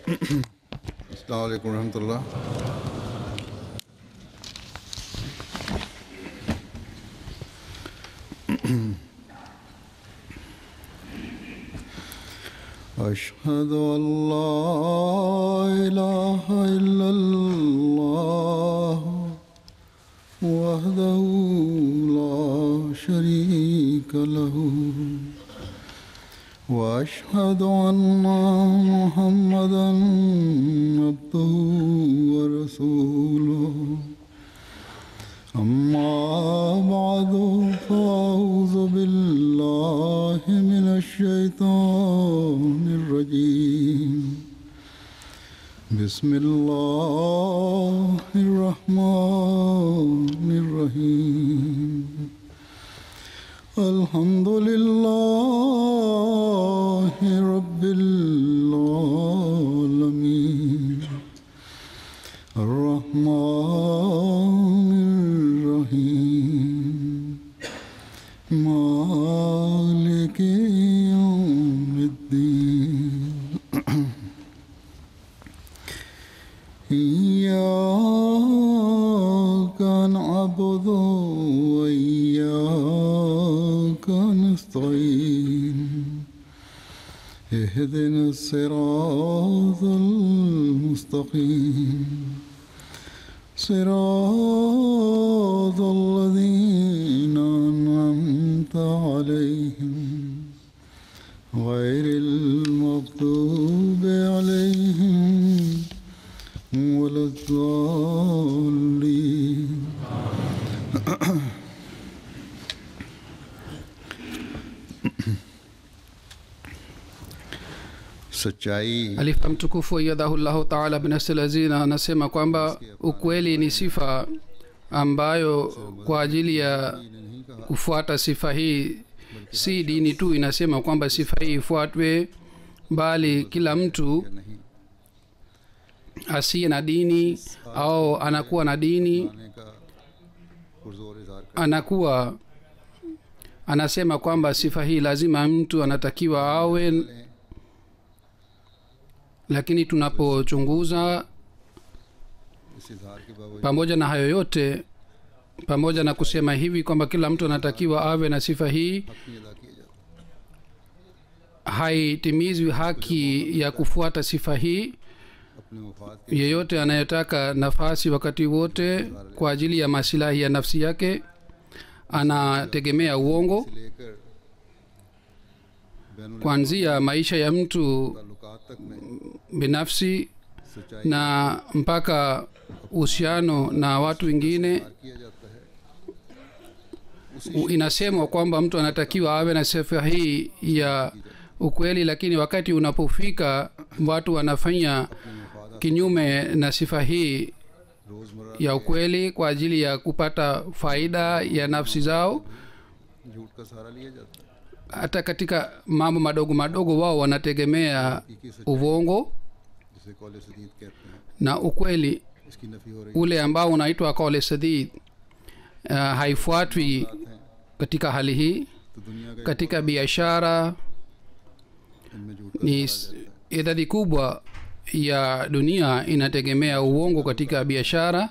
अस्सलामु अलैकुम रहमतुल्लाह। अशहदु अल्ला इलाहा इल्लल्लाह वहदहु ला शरीका लहू وأشهد أن محمدًا عبده ورسوله أما بعد فأعوذ بالله من الشيطان الرجيم بسم الله الرحمن الرحيم الحمد لله رب العالمين الرحمن الرحيم مالك يوم الدين إياك نعبد وإياك نستعين اهدنا الصراط المستقيم صراط الذين أنعمت عليهم غير المغضوب عليهم ولا الضالين सच्चाई Alifa mtukufu yadahullahu ta'ala binasl azina anasema kwamba ukweli ni sifa ambayo kwa ajili ya kufuata sifa hii si dini tu inasema kwamba sifa hii ifuatwe, bali kila mtu asiye na dini au anakuwa na dini anakuwa anasema kwamba sifa hii lazima mtu anatakiwa awe. Lakini tunapochunguza pamoja na hayo yote, pamoja na kusema hivi kwamba kila mtu anatakiwa awe na sifa hii, haitimizwi haki ya kufuata sifa hii. Yeyote anayetaka nafasi wakati wote kwa ajili ya maslahi ya nafsi yake anategemea uongo. Kuanzia maisha ya mtu binafsi na mpaka uhusiano na watu wengine, inasemwa kwamba mtu anatakiwa awe na sifa hii ya ukweli. Lakini wakati unapofika watu wanafanya kinyume na sifa hii ya ukweli kwa ajili ya kupata faida ya nafsi zao, hata katika mambo madogo madogo wao wanategemea uongo na ukweli ule ambao unaitwa kauli sadid haifuatwi. Katika hali hii, katika biashara, ni idadi kubwa ya dunia inategemea uongo katika biashara.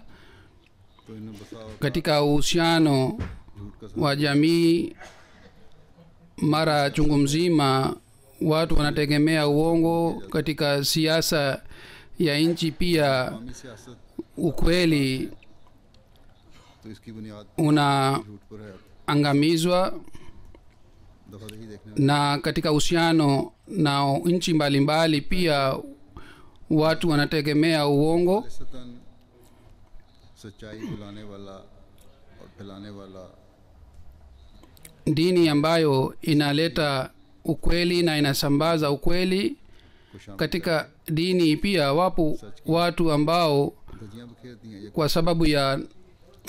Katika uhusiano wa jamii, mara chungu mzima watu wanategemea uongo. Katika siasa ya nchi pia ukweli unaangamizwa. Na katika uhusiano na nchi mbalimbali pia watu wanategemea uongo. Dini ambayo inaleta ukweli na inasambaza ukweli, katika dini pia wapo watu ambao kwa sababu ya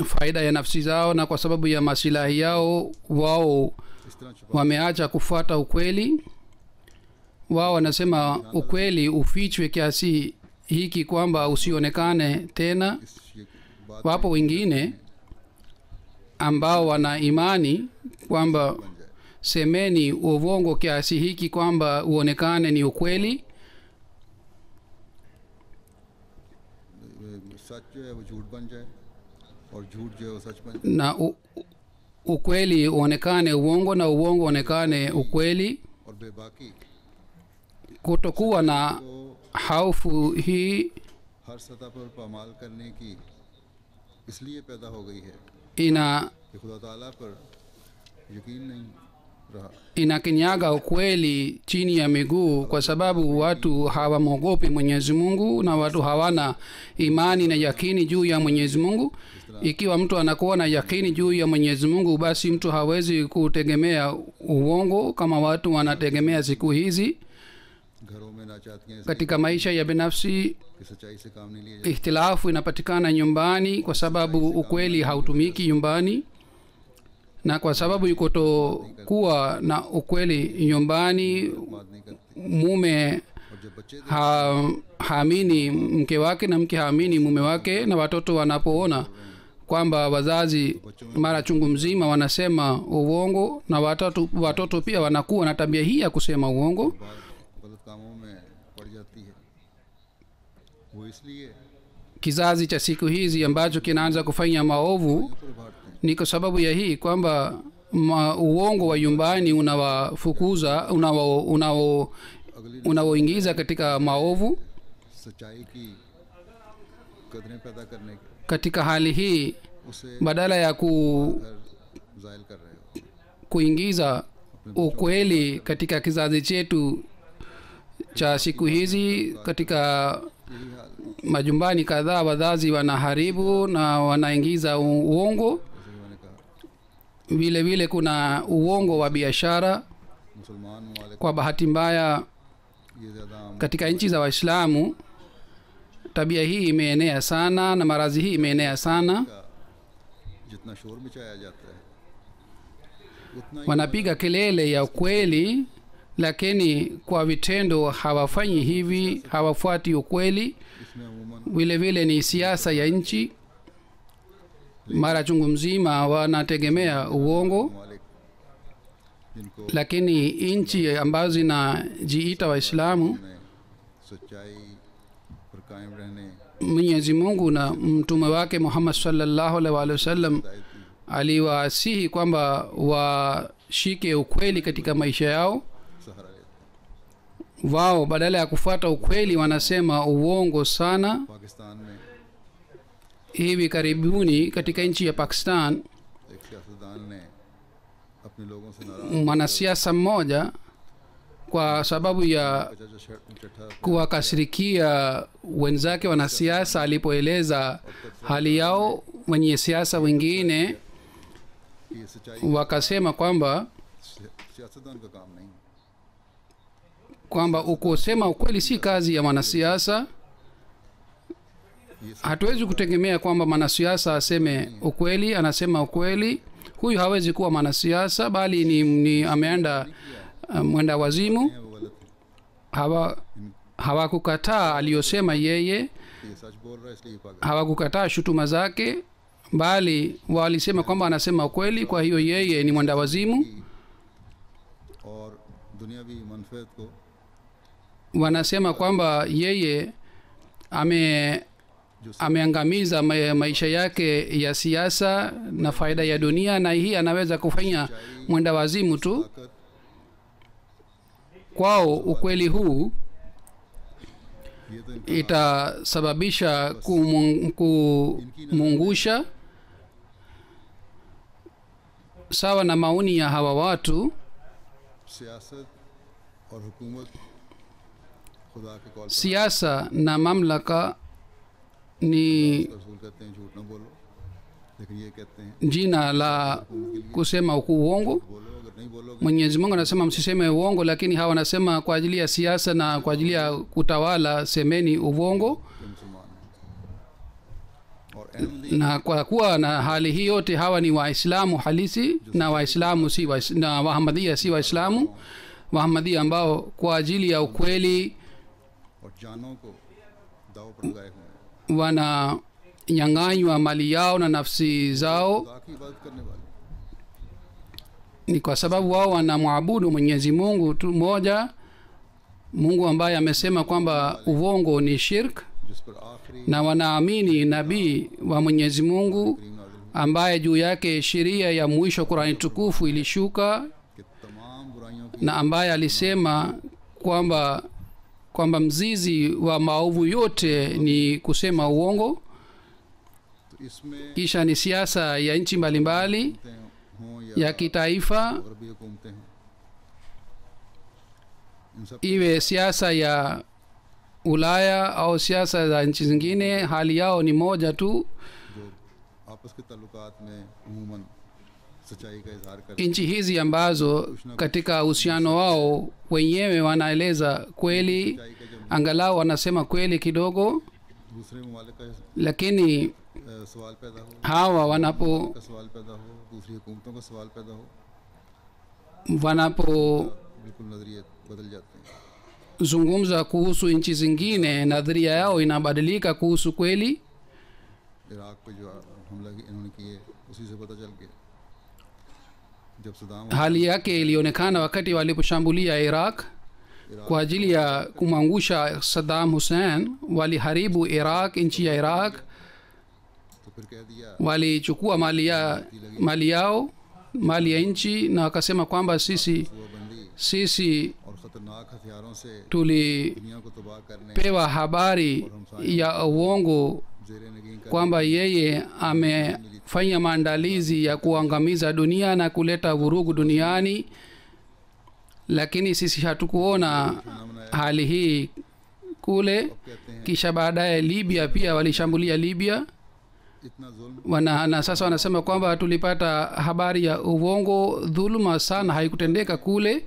faida ya nafsi zao na kwa sababu ya maslahi yao wao wameacha kufuata ukweli. Wao wanasema ukweli ufichwe kiasi hiki kwamba usionekane tena. Wapo wengine ambao wana imani kwamba semeni uongo kiasi hiki kwamba uonekane ni ukweli. सच जो है वो झूठ बन जाए और झूठ जो है वो सच बन जाए। na ukweli uonekane uongo na uongo uonekane ukweli. और बेबाकी Kutokuwa na haufu hii हर सतह पर पामाल करने की इसलिए पैदा हो गई है ina कि खुदा ताला पर यकीन नहीं रहा। inakinyaga ukweli chini ya miguu, kwa sababu watu hawamwogopi Mwenyezi Mungu na watu hawana imani na yakini juu ya Mwenyezi Mungu. Ikiwa mtu anakuwa na yakini juu ya Mwenyezi Mungu, basi mtu hawezi kutegemea uongo kama watu wanategemea siku hizi. घरों में नाचातियाँ Katika maisha ya binafsi कि सच्चाई से काम नहीं लिया जाता। ikhtilafu inapatikana nyumbani kwa sababu ukweli hautumiki nyumbani, na kwa sababu kutokuwa na ukweli nyumbani, बात नहीं करते mume और जब बच्चे haamini mke wake na mke haamini mume wake, na watoto wanapoona kwamba wazazi mara chungu mzima wanasema uongo, na watoto pia wanakuwa na tabia hii ya kusema uongo, गलत कामों में पड़ जाती है। वो इसलिए kizazi cha siku hizi ambacho kinaanza kufanya maovu पर भागते हैं। ni kwa sababu ya hii kwamba uongo wa nyumbani unawafukuza unaoingiza katika maovu. सच्चाई की कदरें पैदा करने के Katika hali hii, उसे badala ya घर जायल कर रहे हो। kuingiza ukweli katika kizazi chetu cha siku hizi, katika यही हाल majumbani kadhaa wazazi wanaharibu na wanaingiza uongo. जैसे कि मैंने कहा Vile vile kuna uongo wa biashara. मुसलमान ममालिक Kwa bahati mbaya, ये ज़्यादा आम katika nchi za Waislamu tabia hii imeenea sana na maradhi hii imeenea sana. का जितना शोर मचाया जाता है उतना ही Wanapiga kelele ya ukweli, lakini kwa vitendo hawafanyi hivi, hawafuati ukweli. इसमें अमूमन Vile vile ni siasa ya nchi, mara chungu mzima wanategemea uongo, ममालिक जिनको lakini nchi ambazo zinajiita Waislamu, में सच्चाई पर कायम रहने Mwenyezi Mungu na mtume wake Muhammad sallallahu alaihi wasallam हिदायत दी aliwasihi kwamba washike ukweli katika maisha yao. सहारा लेते Wao badala ya kufuata ukweli wanasema uongo sana. हैं। पाकिस्तान में Hivi karibuni katika nchi ya Pakistan, एक सियासतदान ने अपने लोगों से नाराज mwanasiasa mmoja kwa sababu ya Chatha kuwakasirikia wenzake wanasiasa alipoeleza hali yao, wenye siasa wengine कि ये सच्चाई wakasema kwamba सियासतदान का काम नहीं। kusema ukweli si kazi ya mwanasiasa. Hatuwezi kutegemea kwamba mwanasiasa aseme ukweli, anasema ukweli. Huyu hawezi kuwa mwanasiasa, bali ni ameenda mwenda wazimu. है वो गलत है। Hawakukataa aliyosema yeye, कि ये सच बोल रहा है इसलिए ये पागल hawakukataa shutuma zake, bali walisema kwamba anasema ukweli, kwa hiyo yeye ni mwenda wazimu. है। और दुनियावी मनफियत को Wanasema kwamba yeye ameangamiza maisha yake ya siasa na faida ya dunia, na hii anaweza kufanya mwenda wazimu tu. ताकत Kwao ukweli huu ये तो इनका itasababisha kumungusha. Sawa na maoni ya hawa watu, सियासत और हुकूमत खुदा के कॉल पर siasa na mamlaka ni रसूल कहते हैं झूठ ना बोलो, लेकिन ये कहते हैं jina la kusema uongo. बोलो, अगर नहीं बोलोगे Mwenyezi Mungu anasema msiseme uongo, lakini hawa wanasema kwa ajili ya siasa na kwa ajili ya kutawala semeni uongo. तो मुसलमान हैं। और Ahmadi Na kwa kuwa na hali hii yote, hawa ni Waislamu halisi na Waislamu si na Wahamadia si Waislamu. Wahamadia ambao kwa ajili ya ukweli और जानों को दाव पर लगाए हुए हैं। wananyang'anywa mali yao na nafsi zao, खुदा की इबादत करने वाले ni kwa sababu wao wanamwabudu Mwenyezi Mungu tu mmoja, Mungu ambaye amesema kwamba uongo ni shirk. जो जिस पर आखिरी na wanaamini nabii wa Mwenyezi Mungu करीम नाज़िल हुई ambaye juu yake sheria ya mwisho Qur'ani tukufu ilishuka कि तमाम बुराइयों की na ambaye alisema kwamba mzizi wa maovu yote ni kusema uongo. तो इसमें Kisha ni siasa ya nchi mbalimbali हुकूमतें हों या ya kitaifa, गरबी हुकूमतें हों, इन सब iwe siasa ya Ulaya au siasa za nchi zingine, hali yao ni moja tu. जो आपस के ताल्लुकात में अमूमन सच्चाई का इजहार करते Nchi hizi ambazo katika uhusiano wao wenyewe wanaeleza kweli, सच्चाई का जब angalau wanasema kweli kidogo, दूसरे ममालिक का lakini सवाल पैदा हो hawa का सवाल पैदा हो दूसरी हुकूमतों का सवाल पैदा हो बिल्कुल नजरिए बदल जाते हैं wanapozungumza kuhusu nchi zingine, nadharia yao inabadilika kuhusu kweli. Iraq पे जो हमला इन्होंने किए उसी से पता चल गया जब Saddam Hali yake ilionekana wakati waliposhambulia Iraq kwa ajili ya kumwangusha Saddam Hussein. Waliharibu Iraq, nchi ya Iraq, तो फिर कह दिया walichukua mali yao, mali ya nchi, na wakasema kwamba sisi सूबाबंदी और खतरनाक हथियारों से tulipewa दुनिया को तबाह करने habari ya uongo जेर नगीं कर kwamba yeye amefanya maandalizi ya kuangamiza dunia na kuleta vurugu duniani, lakini sisi hatukuona hali hii kule. कहते हैं Kisha baadaye Libya pia walishambulia Libya इतना जुल्म na sasa wanasema kwamba tulipata habari ya uongo, dhuluma sana haikutendeka kule.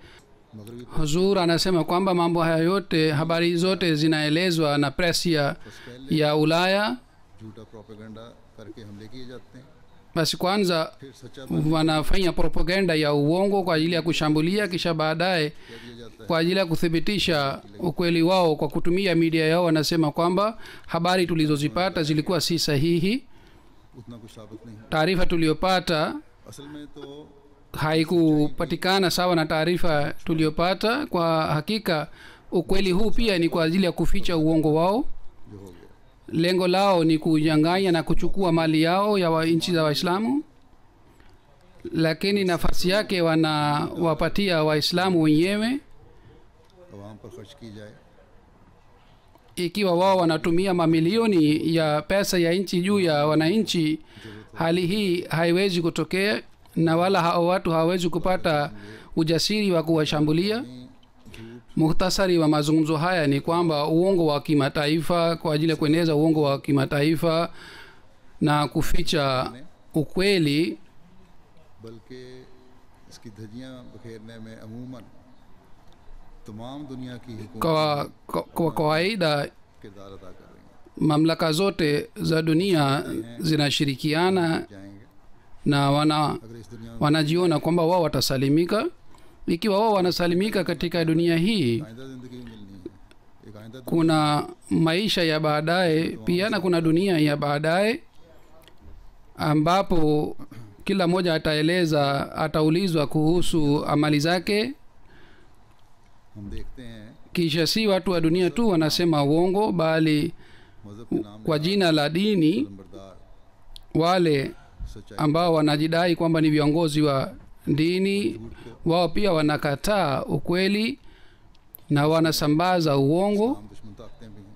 मगरबी Huzur anasema kwamba mambo haya yote, habari zote zinaelezwa na press ya Ulaya. झूठा प्रोपेगेंडा करके हमले किए जाते हैं Basi kwanza फिर सच्चा wanafanya propaganda ya uongo kwa ajili ya kushambulia, kisha baadaye कह दिया जाता है kwa ajili ya kuthibitisha ukweli wao kwa kutumia media yao wanasema kwamba habari tulizozipata zilikuwa si sahihi. उतना कुछ साबित नहीं है Taarifa tuliyopata असल में तो haikupatikana sawa na taarifa tuliyopata. Kwa hakika ukweli huu pia ni kwa ajili ya kuficha uongo wao. जो हो गया Lengo lao ni kunyang'anya na kuchukua mali yao ya nchi za Waislamu, lakini nafasi yake wanawapatia Waislamu wenyewe. आवाम पर खर्च की जाए Ikiwa wao wanatumia mamilioni ya pesa ya nchi juu ya wananchi, hali hii haiwezi kutokea, na wala hao watu hawawezi kupata ujasiri wa kuwashambulia. Muhtasari wa mazungumzo haya ni kwamba uongo wa kimataifa, kwa ajili ya kueneza uongo wa kimataifa na kuficha ukweli, बल्कि इसकी धज्जियां बखेरने में अमूमन तमाम दुनिया की हुकूमत kwa kawaida किरदार अदा कर रही हैं mamlaka zote za dunia zinashirikiana जाएंगे na अगर इस दुनिया में wanajiona kwamba wao watasalimika. Ikiwa wao wanasalimika katika dunia hii, आइंदा ज़िंदगी मिलनी है एक आइंदा kuna maisha ya baadaye pia, na kuna dunia ya baadaye ambapo kila mmoja ataulizwa kuhusu amali zake. हम देखते हैं Kisha si watu wa dunia tu wanasema uongo, bali मज़हब के नाम kwa jina la dini नंबरदार wale सच्चाई ambao wanajidai kwamba ni viongozi wa dini, wao pia wanakataa ukweli na wanasambaza uongo. हम दुश्मन ताकतें भी हैं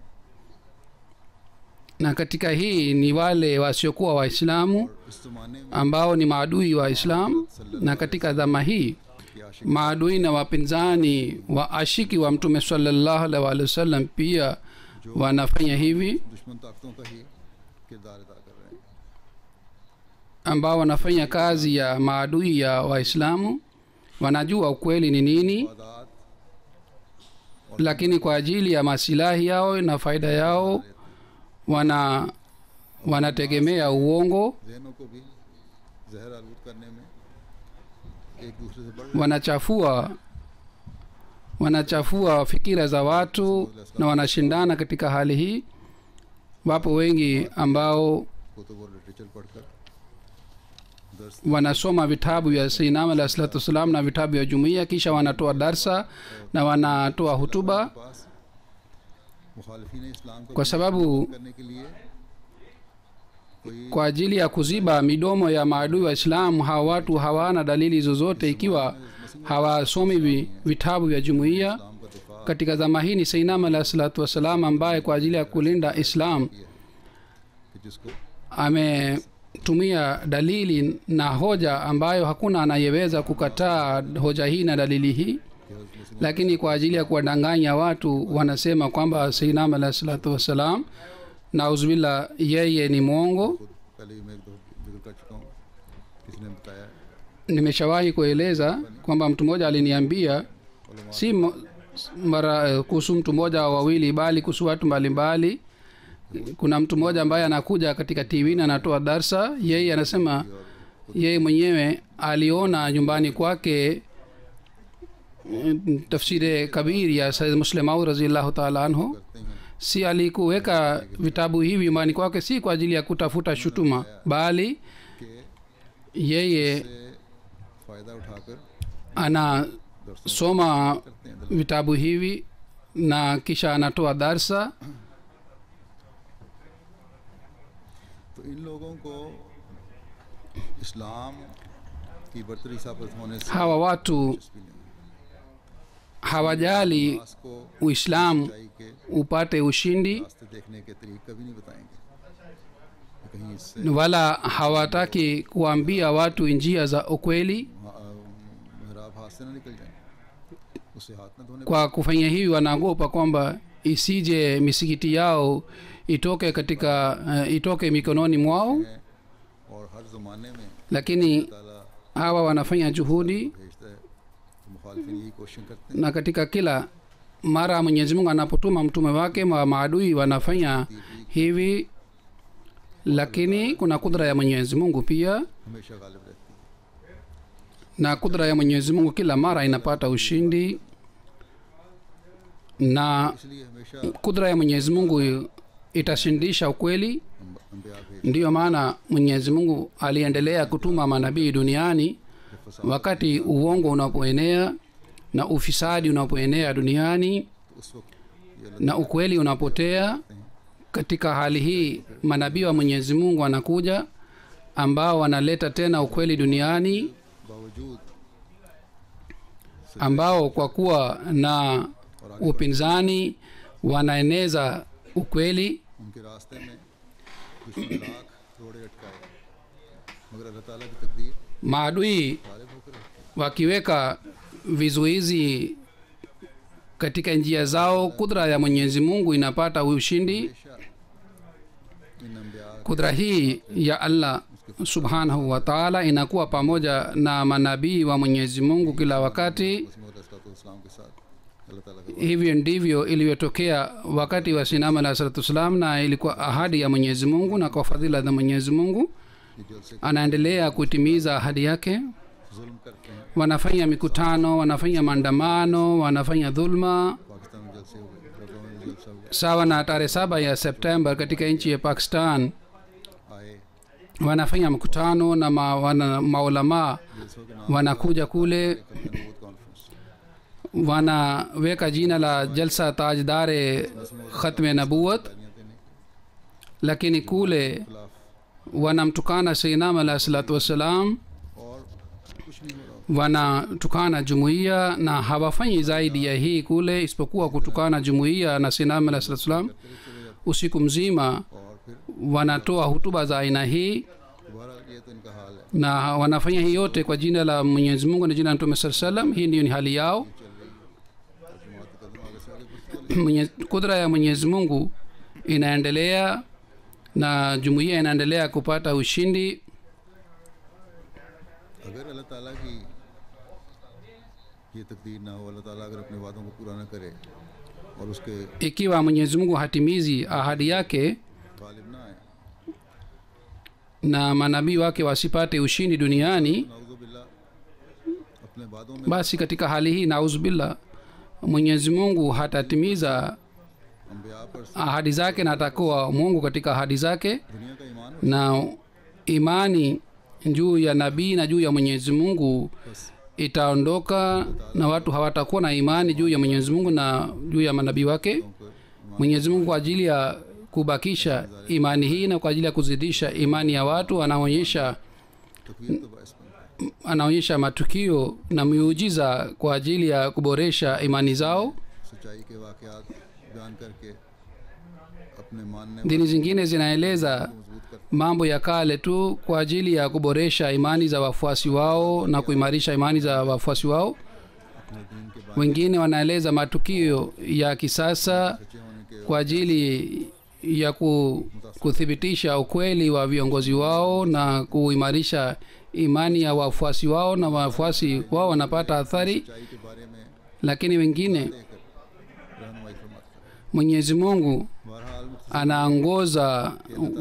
Na katika hii ni wale wasiokuwa Waislamu इस ज़माने में ambao ni maadui wa Islam. Na katika dhama hii कि आशिक maadui na wapinzani wa ashiki wa Mtume sallallahu alaihi wasallam pia wanafanya hivi, दुश्मन ताकतों का ही किरदार अदा कर रहे हैं ambao wanafanya kazi ya maadui ya Waislamu. Wanajua ukweli ni nini, आदात lakini kwa ajili ya masilahi yao na faida yao wanategemea uongo, जहनों को भी जहर आलूद करने में एक दूसरे से बढ़ wanachafua fikira za watu na wanashindana katika hali hii. Wapo wengi ambao Qutub और लिटरेचर पढ़कर दर्स wanasoma vitabu vya Sayyidina Alayhi salatu wasalam na vitabu vya jumuiya, kisha wanatoa darsa na wanatoa hutuba. पास मुखालिफीन इस्लाम को kwa sababu करने के लिए कोई kwa ajili ya kuziba midomo ya maadui wa Islamu. Hawa watu hawana dalili zozote ikiwa hawasomi vitabu vya jumuiya. इस्लाम का दिफा Katika zama hii ni Sayyidina alayhi salatu wasalam ambaye kwa ajili ya kulinda Islam कि जिसको ametumia dalili na hoja ambayo hakuna anayeweza kukataa hoja hii na dalili hii, lakini kwa ajili ya kuwadanganya watu wanasema kwamba Sayyidina alayhi salatu wasalam nauzubillah yeye ni mwongo. खुद पहले ही मैं एक दो जिक्र कर चुका हूँ, किसी ने बताया Nimeshawahi kueleza kwamba mtu mmoja aliniambia, si mara kuhusu mtu mmoja au wawili, bali kuhusu watu mbalimbali. Kuna mtu mmoja ambaye anakuja katika TV na anatoa darsa. Yeye anasema yeye mwenyewe aliona nyumbani kwake tafsiri kabiri ya Sayyid Muslim Maud radhiyallahu ta'ala anhu. करते हैं Si alikuweka vitabu hivi nyumbani kwake si kwa ajili ya kutafuta shutuma, bali कि yeye से फ़ायदा उठाकर anasoma करते हैं। vitabu hivi na kisha anatoa darsa. तो इन लोगों को इस्लाम की बरतरी साबित होने से Hawa watu दिलचस्पी नहीं। hawajali मास को Uislamu सच्चाई के upate ushindi, रास्ते देखने के तरीके कभी नहीं बताएंगे, कहीं इससे wala hawataki kuambia watu njia za ukweli. मेहराब हाथ से ना निकल जाए, उससे हाथ न धोने Kwa kufanya hivi wanaogopa kwamba isije misikiti yao itoke mikononi mwao, हैं। और हर ज़माने में lakini ताला hawa wanafanya juhudi, भेजता है तो मुखालिफिन यही कोशिश करते हैं na katika kila mara Mwenyezi Mungu anapotuma mtume wake maadui wanafanya hivi, lakini kuna kudra ya Mwenyezi Mungu pia, हमेशा गालिब रहती है। na kudra ya Mwenyezi Mungu kila mara inapata ushindi, na इसलिए हमेशा kudra ya Mwenyezi Mungu itashindisha ukweli. अम्बिया भेज Ndiyo maana Mwenyezi Mungu aliendelea kutuma manabii duniani wakati uongo unapoenea na ufisadi unapoenea duniani तो उस वक्त ये na ukweli unapotea. Katika hali hii manabii wa Mwenyezi Mungu wanakuja ambao wanaleta tena ukweli duniani, बावजूद ambao kwa kuwa na upinzani wanaeneza ukweli. उनके रास्ते में दुश्मन लाख रोड़े अटकाए, मगर अल्लाह ताला की तकदीर Maadui गालिब होकर रहती wakiweka vizuizi katika njia zao, kudra ya Mwenyezi Mungu inapata ushindi. है। हमेशा इन अम्बिया Kudra hii ya Allah subhanahu wa ta'ala inakuwa pamoja na manabii wa Mwenyezi Mungu kila wakati. इस्लाम के साथ अल्लाह ताला का Hivyo ndivyo ilivyotokea wakati wa Sinama alayhi salatu wasalam, na ilikuwa ahadi ya Mwenyezi Mungu, na kwa fadhila za Mwenyezi Mungu कि जलसे anaendelea kutimiza ahadi yake. जुल्म करते हैं। Wanafanya mikutano, wanafanya maandamano, wanafanya dhulma. Pakistan में जलसे हो गए, लखनऊ में जलसा हुआ, Sawa na tarehe 7 ya Septemba katika nchi ya Pakistan आए wanafanya mkutano na maulamaa जलसों के नाम wanakuja kule, नबूवत conference, wanaweka jina la jalsa tajdare khatme nabuwat, गालियाँ देने lakini kule खिलाफ, wanamtukana Sayyidina alayhi salatu wassalam, और कुछ नहीं हो रहा। wanatukana jumuiya, na hawafanyi zaidi ya hii kule isipokuwa kutukana jumuiya na Sayyidina alayhi salatu wassalam. Usiku mzima और फिर wanatoa hutuba za aina hii, दोबारा ये तो इनका हाल है, na wanafanya hii yote kwa jina la Mwenyezi Mungu na jina la Mtume sallallahu alayhi wasallam. Hii ndiyo ni hali yao. जमात का कदम आगे से आगे बढ़ती है। Kudra ya Mwenyezi Mungu inaendelea na jumuiya inaendelea kupata ushindi. अगर अल्लाह ताला की ये तकदीर ना हो, अल्लाह ताला अगर अपने वादों को पूरा ना करे और उसके Ikiwa Mwenyezi Mungu hatimizi ahadi yake Ghalib ना आए, na manabii wake wasipate ushindi duniani, नाउज़ुबिल्लाह अपने वादों में basi katika hali hii nauzubillah, Mwenyezi Mungu hatatimiza अम्बिया पर ahadi zake na atakuwa Mungu katika ahadi zake, दुनिया का ईमान हो, na imani juu ya nabii na juu ya Mwenyezi Mungu बस itaondoka, na watu hawatakuwa na imani juu ya Mwenyezi Mungu na juu ya manabii wake. को ईमान mwenyezi mungu kwa ajili ya kubakisha imani hii na kwa ajili ya kuzidisha imani ya watu तकवीर तो बायस बनता है। anaonyesha matukio na miujiza kwa ajili ya kuboresha imani zao. सच्चाई के वाकयात बयान करके अपने मानने Dini zingine zinaeleza मजबूत कर mambo ya kale tu kwa ajili ya kuboresha imani za wafuasi wao na kuimarisha imani za wafuasi wao. अपने दीन के बारे Wengine wanaeleza matukio ya kisasa में सच्चे होने के kwa ajili ya kuthibitisha ukweli wa viongozi wao na kuimarisha imani ya wafuasi wao, na wafuasi wao wanapata athari. सच्चाई के बारे में Lakini wengine लेकर रहनुमाई फरमाते हैं। Mwenyezi Mungu बहरहाल मुख्तसर anaongoza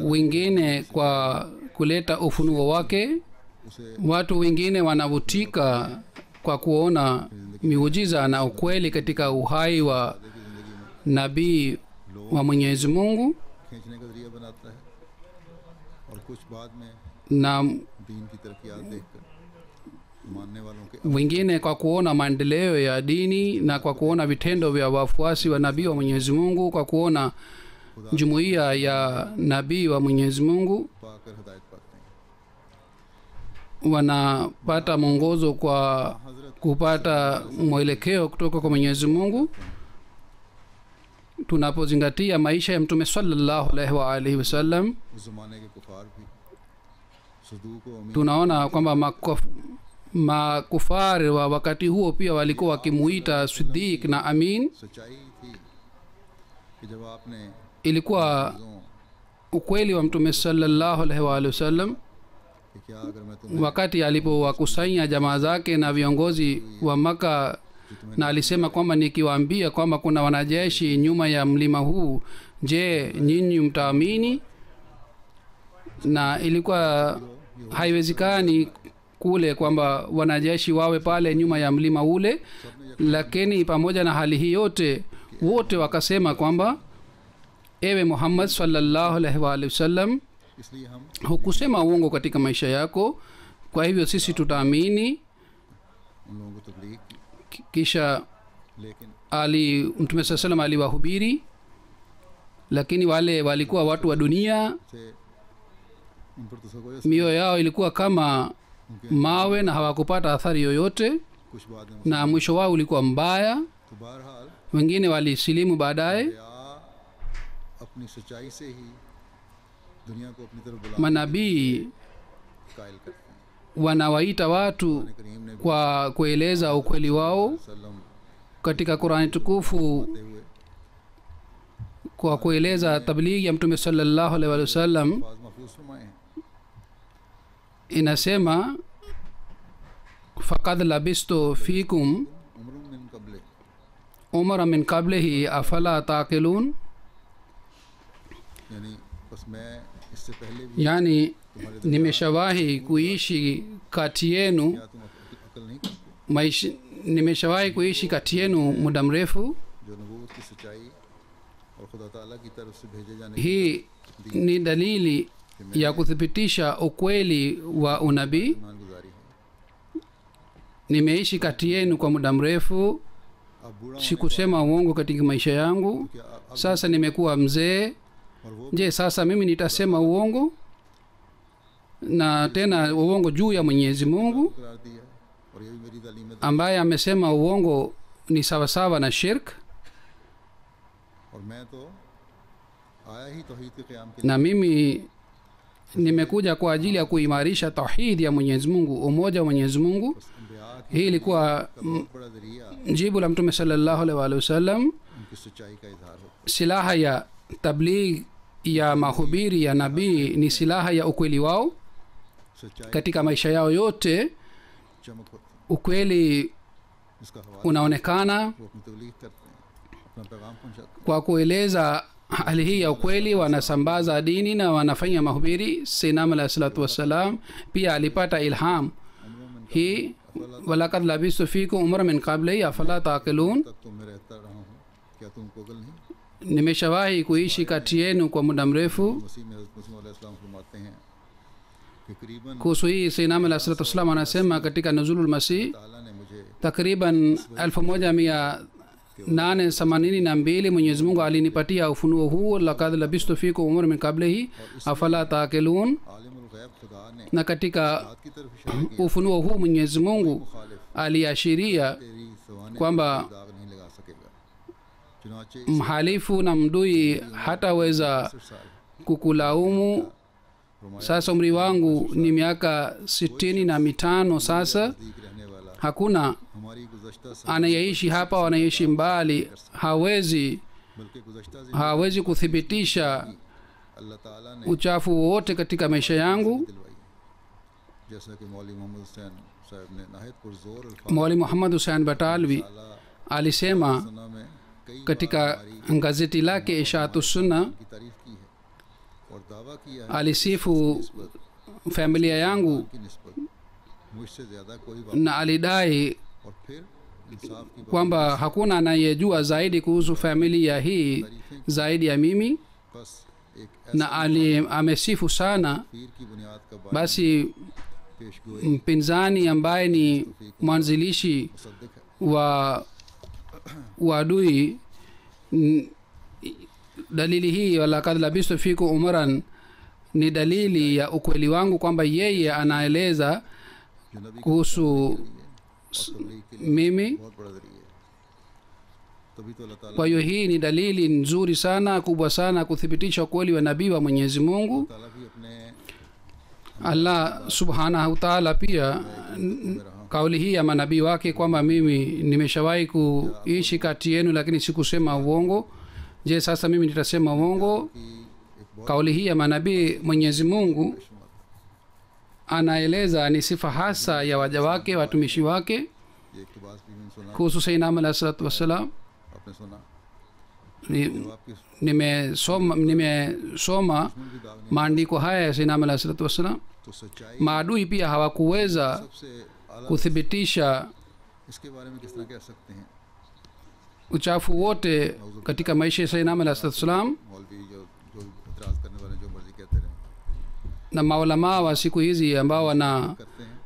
wengine kwa kuleta ufunuo wake. उसे Watu wengine wanavutika kwa kuona miujiza na ukweli katika uhai wa की ज़िंदगी में nabii wa Mwenyezi Mungu, खींचने का जरिया बनाता है और कुछ बाद में na दीन की तरक्यात देखकर मानने वालों के wengine kwa kuona maendeleo ya dini na kwa kuona vitendo vya wafuasi wa nabii wa Mwenyezi Mungu, kwa kuona jumuiya ya nabii wa Mwenyezi Mungu, पाकर हिदायत पाते हैं। wanapata mwongozo kwa kupata mwelekeo kutoka kwa Mwenyezi Mungu. Tunapozingatia maisha ya Mtume sallallahu alaihi wa alihi wasallam, उस ज़माने के कुफार भी सदूक व अमीन tunaona kwamba makufari wa wakati huo pia walikuwa wakimuita Siddiq na Amin. सच्चाई थी कि जब आपने Ilikuwa चीज़ों ukweli wa Mtume sallallahu alaihi wa alihi wasallam कि क्या अगर मैं तुम्हें wakati alipowakusanya jamaa zake na viongozi wa Maka, na alisema kwamba nikiwaambia kwamba kuna wanajeshi nyuma ya mlima huu, je, nyinyi mtaamini? Na ilikuwa haiwezekani kule kwamba wanajeshi wawe pale nyuma ya mlima ule, lakini pamoja na hali hii yote wote wakasema kwamba ewe Muhammad sallallahu alaihi wa alihi wasallam, इसलिए हम hukusema uongo katika maisha yako, kwa hivyo sisi tutaamini. उन लोगों को तबलीग की, Kisha लेकिन Mtume saa salam aliwahubiri, lakini wale walikuwa watu wa dunia, से उन पर तसव्वुर mioyo yao ilikuwa kama mawe na hawakupata athari yoyote, कुछ बाद में na mwisho wao ulikuwa mbaya. तो बहरहाल Wengine walisilimu baadaye. या अपनी सच्चाई से ही दुनिया को अपनी तरफ बुलाने Manabii कायल करते हैं। wanawaita watu करीम ने भी kwa kueleza ukweli wao सल्लम katika Qurani tukufu, हुए kwa kueleza tablighi ya Mtume sallallahu alaihi wasallam. बाज महफूज फरमाए हैं। Inasema faqad labistu fikum उम्र मिन कबले umara min qablihi afala taqilun, यानी बस मैं इससे पहले भी yani तुम्हारे nimeshawahi kuishi kati yenu क्या तुम अकल नहीं करते? nimeshawahi kuishi kati yenu muda mrefu. जो नबूवत की सच्चाई और खुदा ताला की तरफ से भेजे जाने की Hii ni dalili ya kuthibitisha ukweli wa unabii. ईमान गुजारी है। Nimeishi kati yenu kwa muda mrefu, अब बूढ़ा sikusema uongo katika maisha yangu. क्या अब Sasa nimekuwa mzee, और वो je, sasa mimi nitasema uongo, na tena uongo juu ya Mwenyezi Mungu करार दिया और ये भी मेरी तालीम में ambaye amesema uongo ni sawasawa na shirk? और मैं तो आया ही तौहीद के क़याम के Na mimi nimekuja kwa ajili ya kuimarisha tauhidi ya Mwenyezi Mungu, umoja wa Mwenyezi Mungu. अंबिया Hii ilikuwa का बहुत बड़ा जरिया jibu la Mtume sallallahu alaihi wasallam. उनकी सच्चाई का इजहार होता Silaha ya tabligh ya mahubiri ya nabii ni silaha ya ukweli wao है। सच्चाई katika maisha yao yote. चमक होती है, Ukweli इसका हवाला unaonekana वो अपनी तबलीग करते हैं, अपना पैगाम पहुंचाते kwa kueleza hali hii ya ukweli, wanasambaza dini na wanafanya mahubiri. Sayyidina alayhi salatu wassalam pia alipata ilham hii, walakad labistu fikum umra min qabli afala taqilun, हैं। तक तो मैं रहता रहा हूँ, क्या तुमको अकल नहीं? nimeshawahi kuishi kati yenu kwa muda mrefu. मसीह में हज़रत मसीह अलैहि सलाम फरमाते हैं कि करीबन Kuhusu hii Sayyidina alayhi salatu wassalam anasema katika Nuzulul Masih, ताला ने मुझे takriban 882 mwenyezi mungu alinipatia ufunuo huu lakad labistu fikum umur min qablihi afala taqilun Alimul गैब खुदा ने na katika बात की तरफ इशारा किया ufunuo huu mwenyezi mungu मुखालिफ aliashiria तेरी सवाने kwamba पर दाग नहीं लगा सकेगा चुनाचे mhalifu na mdui hataweza 60 साल kukulaumu sasa umri wangu ni miaka 65 sasa नजदीक रहने वाला hakuna हमारी गुज़श्ता से anayeishi hapa anayeishi mbali hawezi बल्कि गुज़श्ता से hawezi kuthibitisha अल्लाह ताला ने uchafu wote katika maisha yangu दिलवाई जैसा कि मौलवी मोहम्मद हुसैन साहब ने नाहिद पुरजोर अल्फाज mwali muhammad hussein batalvi alisema सुना में कई katika gazeti lake ishatu sunna की तारीफ की है और दावा किया है alisifu familia yangu की निस्बत मुझसे ज़्यादा कोई बात na alidai और फिर इंसाफ की बात kwamba hakuna anayejua zaidi kuhusu familia hii zaidi ya mimi बस एक na amesifu sana पीर की बुनियाद का बात basi पेशगोई mpinzani ambaye ni mwanzilishi Mossadegh है wa uadui dalili hii walakad labistu fiku umran ni dalili ya ukweli wangu kwamba yeye anaeleza जो नबी kuhusu और तबलीग के लिए mimi बहुत बड़ा जरिया है तभी तो अल्लाह ताला kwa hiyo hii ni dalili nzuri sana kubwa sana kuthibitisha ukweli wa nabii wa mwenyezi mungu ताला भी अपने allah subhanahu taala pia kauli hii ya manabii wake kwamba mimi nimeshawahi kuishi kati yenu lakini sikusema uongo je sasa mimi nitasema uongo की एक बहुत kauli hii ya manabii mwenyezi mungu शुमार anaeleza ni sifa hasa ya waja wake watumishi wake ये इक़्तिबास भी मैंने सुना kuhusu sainam alahi salatu wassalam आपने सुना ni, जब आपकी nimesoma दुश्मन भी दाग नहीं maandiko haya ya sainam alahi salatu wassalam तो सच्चाई maadui pia hawakuweza सबसे आला kuthibitisha इसके बारे में किस तरह कह सकते हैं uchafu wote katika maisha ya sainam alahi salatu wassalam मौलवी जो जो इतराज़ करने वाले जो मर्जी कहते रहे na maulamaa wa siku hizi ambao करते हैं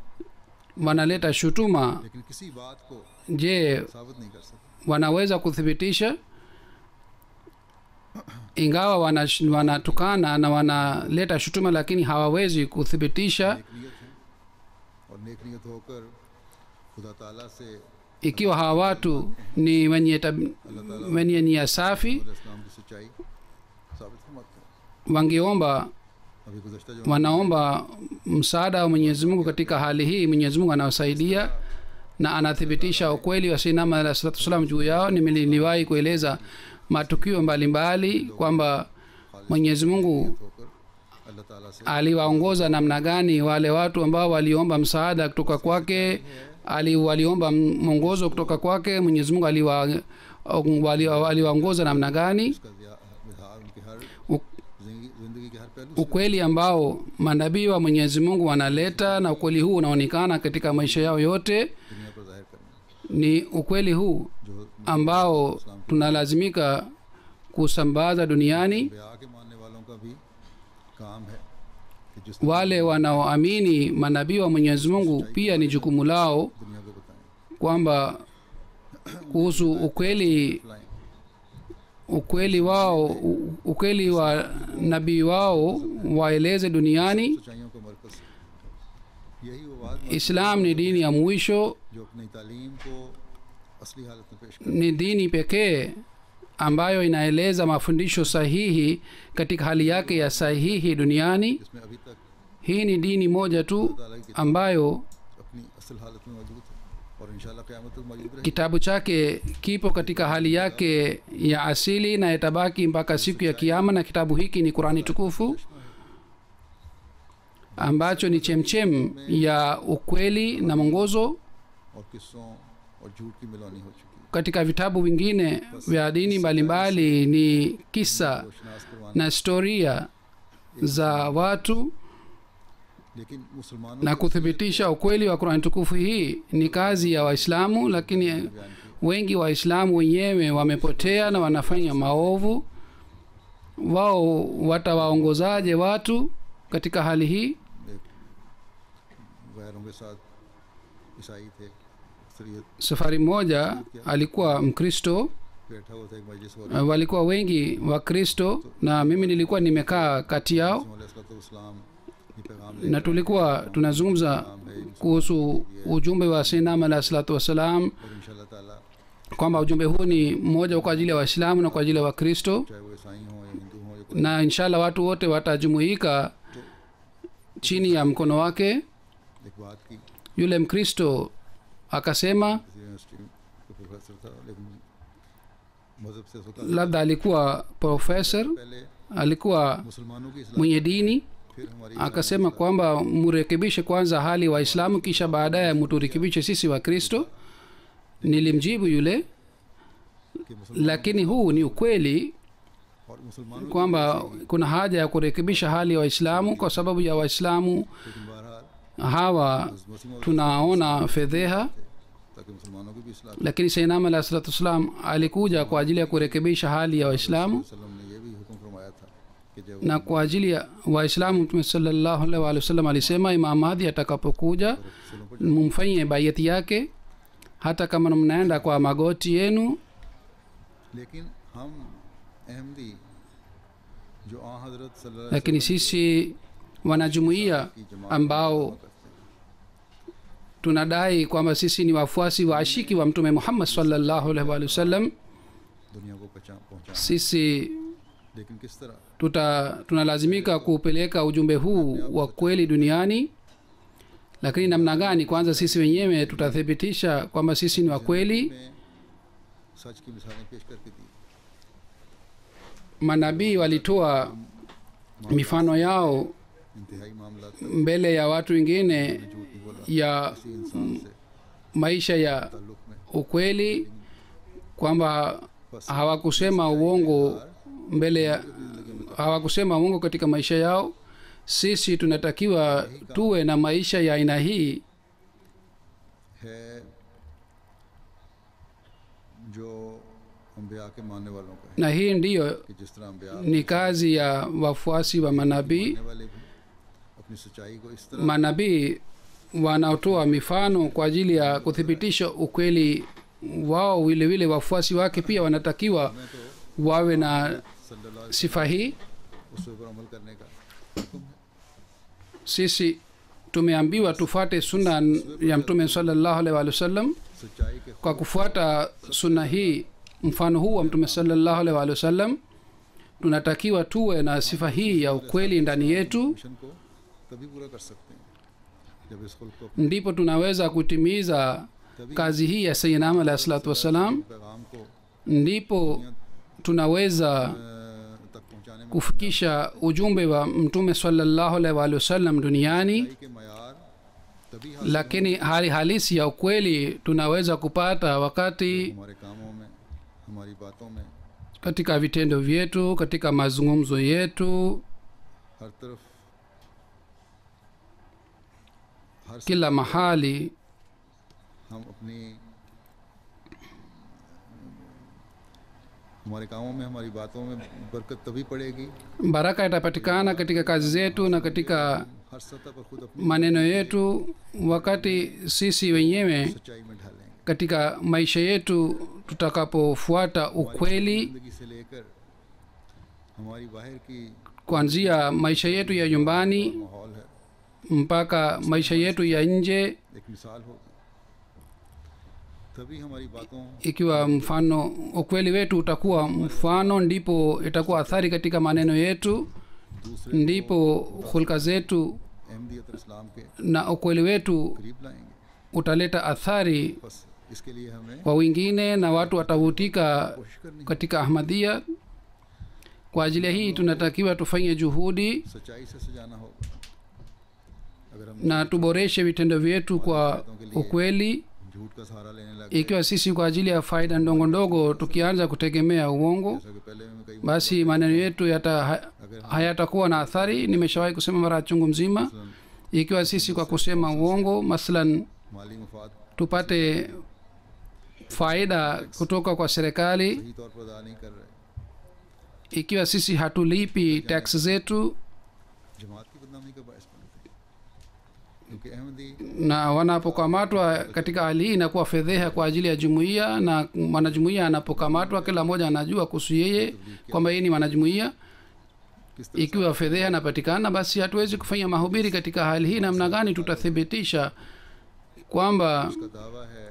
wanaleta shutuma लेकिन किसी बात को je साबित नहीं कर सकते wanaweza kuthibitisha ingawa wanatukana na wanaleta shutuma lakini hawawezi kuthibitisha नेक नियत है और नेक नियत होकर खुदा ताला से ikiwa hawa watu ni wenye nia safi इस्लाम की सच्चाई साबित फरमाते हैं wangeomba अभी गुज़श्ता जो wanaomba msaada wa mwenyezi mungu katika hali hii mwenyezi mungu anawasaidia na anathibitisha ukweli wa sinama alah salatu wassalam juu yao niliwahi kueleza matukio mbalimbali kwamba mwenyezi mungu होकर अल्लाह ताला से aliwaongoza namna gani wale watu ambao waliomba msaada kutoka kwake waliomba mwongozo kutoka kwake mwenyezi mungu aliwaongoza namna gani उसका विहार उनके हर U- जिंदगी के हर पहलू से ukweli ambao manabii wa mwenyezi mungu wanaleta na ukweli huu unaonekana katika maisha yao yote दुनिया पर जाहिर करना ni ukweli huu जो ambao tunalazimika kusambaza duniani ब्याह के मानने वालों का भी काम है कि जिस wale wanaoamini manabii wa mwenyezi mungu pia ni jukumu lao दुनिया को बताएं kwamba kuhusu लाएं ukweli wao ukweli wa nabii wao waeleze duniani सच्चाइयों का मरकज यही वो बात islam ni dini ya mwisho जो अपनी तालीम को असली हालत में पेश कर ni dini pekee ambayo inaeleza mafundisho sahihi katika hali yake ya sahihi duniani जिसमें अभी तक hii ni dini moja tu ambayo अपनी असल हालत में मौजूद है और इंशाल्लाह क़यामत तक मौजूद रहेगी kitabu chake kipo katika hali yake ya asili na itabaki mpaka siku ya kiama na kitabu hiki ni qurani tukufu ambacho ni chemchem ya ukweli na mwongozo और किस्सों और झूठ की मिलानी हो चुकी है katika vitabu vingine vya dini mbalimbali ni kisa रोशनास करवाना na historia za watu लेकिन मुसलमानों na kuthibitisha ukweli wa qurani tukufu hii ni kazi ya waislamu lakini बयान की wengi waislamu wenyewe wamepotea na wanafanya maovu wao watawaongozaje watu katika hali hii एक गैरों के साथ ईसाई थे अक्सरियत safari moja alikuwa mkristo बैठा हुआ था एक मजलिस हो walikuwa wengi wakristo na mimi nilikuwa nimekaa kati yao इस्लाम ये पैगाम na tulikuwa tunazungumza kuhusu ujumbe wa Sayyidina alayhi salatu wassalam और इंशाल्लाह ताला kwamba ujumbe huu ni mmoja kwa ajili ya waislamu na kwa ajili ya wakristo चाहे वो ईसाई हो या हिंदू हो या कोई na inshallah watu wote watajumuika chini ya mkono wake. एक बात की Yule mkristo akasema, किसी यूनिवर्सिटी का प्रोफेसर था लेकिन मजहब से उसका labda alikuwa professor, पहले alikuwa मुसलमानों की इस्लाम mwenye dini, फिर हमारी akasema kwamba murekebishe kwanza hali waislamu kisha baadaye muturekebishe sisi wakristo. Nilimjibu yule, कि मुसलमान lakini huu ni ukweli और मुसलमानों kwamba kuna haja ya kurekebisha hali ya waislamu kwa sababu ya waislamu लेकिन बहरहाल hawa मसीह tunaona fedheha. ताकि मुसलमानों की भी इस्लाम Lakini Sayyidina alayhi salatu wassalam alikuja kwa ajili ya kurekebisha hali ya waislamu, वसल्लम ने ये भी हुक्म फरमाया था कि जब na kwa ajili ya waislamu Mtume sallallahu alaihi wasallam alisema Imam Mahdi atakapokuja mumfanyie bayati yake hata kama mnaenda kwa magoti yenu. लेकिन हम अहमदी जो आ हजरत सल्लल्लाहु अलैहि Lakini sisi wanajumuiya ambao tunadai kwamba sisi ni wafuasi wa ashiki wa Mtume Muhammad sallallahu alaihi wasallam, दुनिया को पहुंचा sisi लेकिन किस तरह tunalazimika kupeleka ujumbe huu wa kweli duniani. Lakini namna gani? Kwanza sisi wenyewe tutathibitisha kwamba sisi ni wa kweli. में सच की मिसालें पेश करके दी Manabii walitoa mifano yao इंतहाई मामला mbele ya watu wengine झूठ नहीं बोला ya किसी इंसान से maisha ya ताल्लुक में ukweli, kwamba hawakusema uongo mbele ya hawakusema uongo katika maisha yao. Sisi tunatakiwa tuwe na maisha ya aina hii है जो अंबिया के मानने वालों का है na hii ndiyo कि जिस तरह अंबिया ni kazi ya wafuasi wa manabii. मानने वाले भी अपनी सच्चाई को इस तरह Manabii wanaotoa mifano kwa ajili ya kuthibitisha ukweli wao, vile vile wafuasi wake pia wanatakiwa wawe na सल्लल्लाहु sifa hii. अलैहि उस पर अमल करने का हुक्म है Sisi tumeambiwa tufuate sunna ya Mtume sallallahu alaihi wasallam. सच्चाई के Kwa kufuata sunna hii, mfano huu wa Mtume sallallahu alaihi wasallam, tunatakiwa tuwe na sifa hii ya ukweli ndani yetu, mission को तभी पूरा कर सकते हैं जब इस खुल्क को ndipo tunaweza kutimiza kazi hii ya Sayyidina alayhi salatu wassalam, पैगाम को ndipo tunaweza तक पहुंचाने में kufikisha ujumbe wa Mtume sallallahu alaihi wasallam duniani. सच्चाई के मयार तभी हासिल Lakini hali halisi ya ukweli tunaweza kupata wakati हमारे कामों में हमारी बातों में katika vitendo vyetu, katika mazungumzo yetu, हर तरफ हर kila mahali हम अपनी हमारे कामों में हमारी बातों में बरकत तभी पड़ेगी baraka itapatikana katika kazi zetu na katika हर सतह पर खुद अपनी maneno yetu wakati sisi wenyewe सच्चाई में ढालेंगे katika maisha yetu tutakapofuata ukweli, जिंदगी से लेकर हमारी बाहर की kuanzia maisha yetu ya nyumbani माहौल है mpaka maisha yetu ya nje. एक मिसाल होगी तभी हमारी बातों Ikiwa mfano ukweli wetu utakuwa mfano, ndipo itakuwa athari katika maneno yetu, दूसरे ndipo hulka zetu अहमदियत और इस्लाम के na ukweli wetu करीब लाएंगे utaleta athari बस इसके लिए हमें kwa wengine na watu watavutika कोशिश करनी katika Ahmadiyya. Kwa ajili hii tunatakiwa tufanye juhudi सच्चाई से सजाना होगा अगर हम na tuboreshe vitendo vyetu kwa ukweli. झूठ का सहारा लेने लगे Ikiwa sisi kwa ajili ya faida ndogo ndogo tukianza kutegemea uongo, जैसा कि पहले में कई basi maneno yetu hayatakuwa na athari. Nimeshawahi kusema mara chungu mzima, ikiwa sisi kwa kusema uongo mathalan माली मुफाद tupate faida kutoka kwa serikali, सही तौर पर अदा नहीं कर रहे ikiwa sisi hatulipi tax zetu, जमात की बदनामी का बायस बनते हैं क्योंकि Ahmadi na wanapokamatwa katika hali hii inakuwa fedheha kwa ajili ya jumuiya, na mwanajumuiya anapokamatwa kila mmoja anajua kuhusu yeye kwamba yeye ni mwanajumuiya. किस तरह Ikiwa fedheha inapatikana, basi hatuwezi kufanya mahubiri katika hali hii. Namna gani tutathibitisha kwamba का दावा है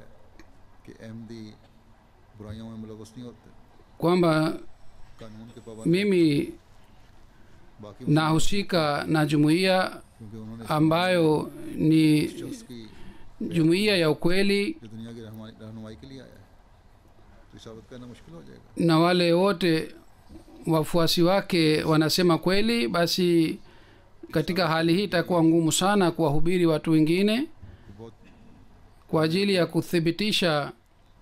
कि अहमदी बुराइयों में मुलव्वस नहीं होते, kwamba कानून के पाबंद mimi बाकी nahusika na jumuiya क्योंकि उन्होंने ambayo ni शख्स की jumuiya ya ukweli, जो दुनिया की रहनुमाई के लिए आया है, तो साबित करना मुश्किल हो जाएगा। na wale wote wafuasi wake wanasema kweli, basi katika hali hii itakuwa ngumu sana kuwahubiri watu wengine. तो बहुत Kwa ajili ya kuthibitisha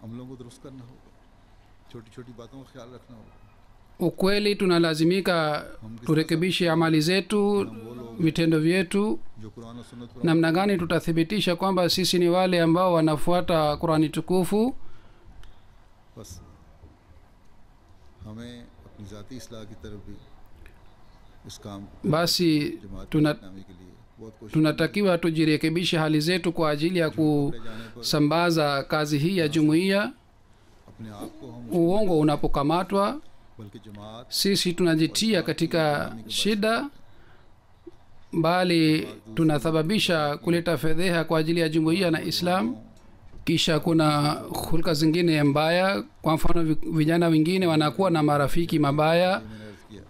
अमलों को दुरुस्त करना होगा, छोटी छोटी बातों का ख्याल रखना होगा। ukweli, tunalazimika turekebishe amali zetu, vitendo vyetu. जो कुरान और सुन्नत पर Namna gani tutathibitisha kwamba sisi ni wale ambao wanafuata Qurani tukufu? बस हमें अपनी ज़ाती इस्लाह की तरफ भी इस काम Basi जमात tuna, नामी के लिए बहुत कोशिश tunatakiwa tujirekebishe hali zetu kwa ajili ya kusambaza kazi hii ya jumuiya. अपने आप को हम Uongo unapokamatwa, बल्कि जमात sisi tunajitia katika shida, bali tunasababisha kuleta fedheha kwa ajili ya jumuiya na Islam. Kisha kuna hulka zingine mbaya. Kwa mfano, vijana wengine wanakuwa na marafiki mabaya. मैंने अर्ज़ किया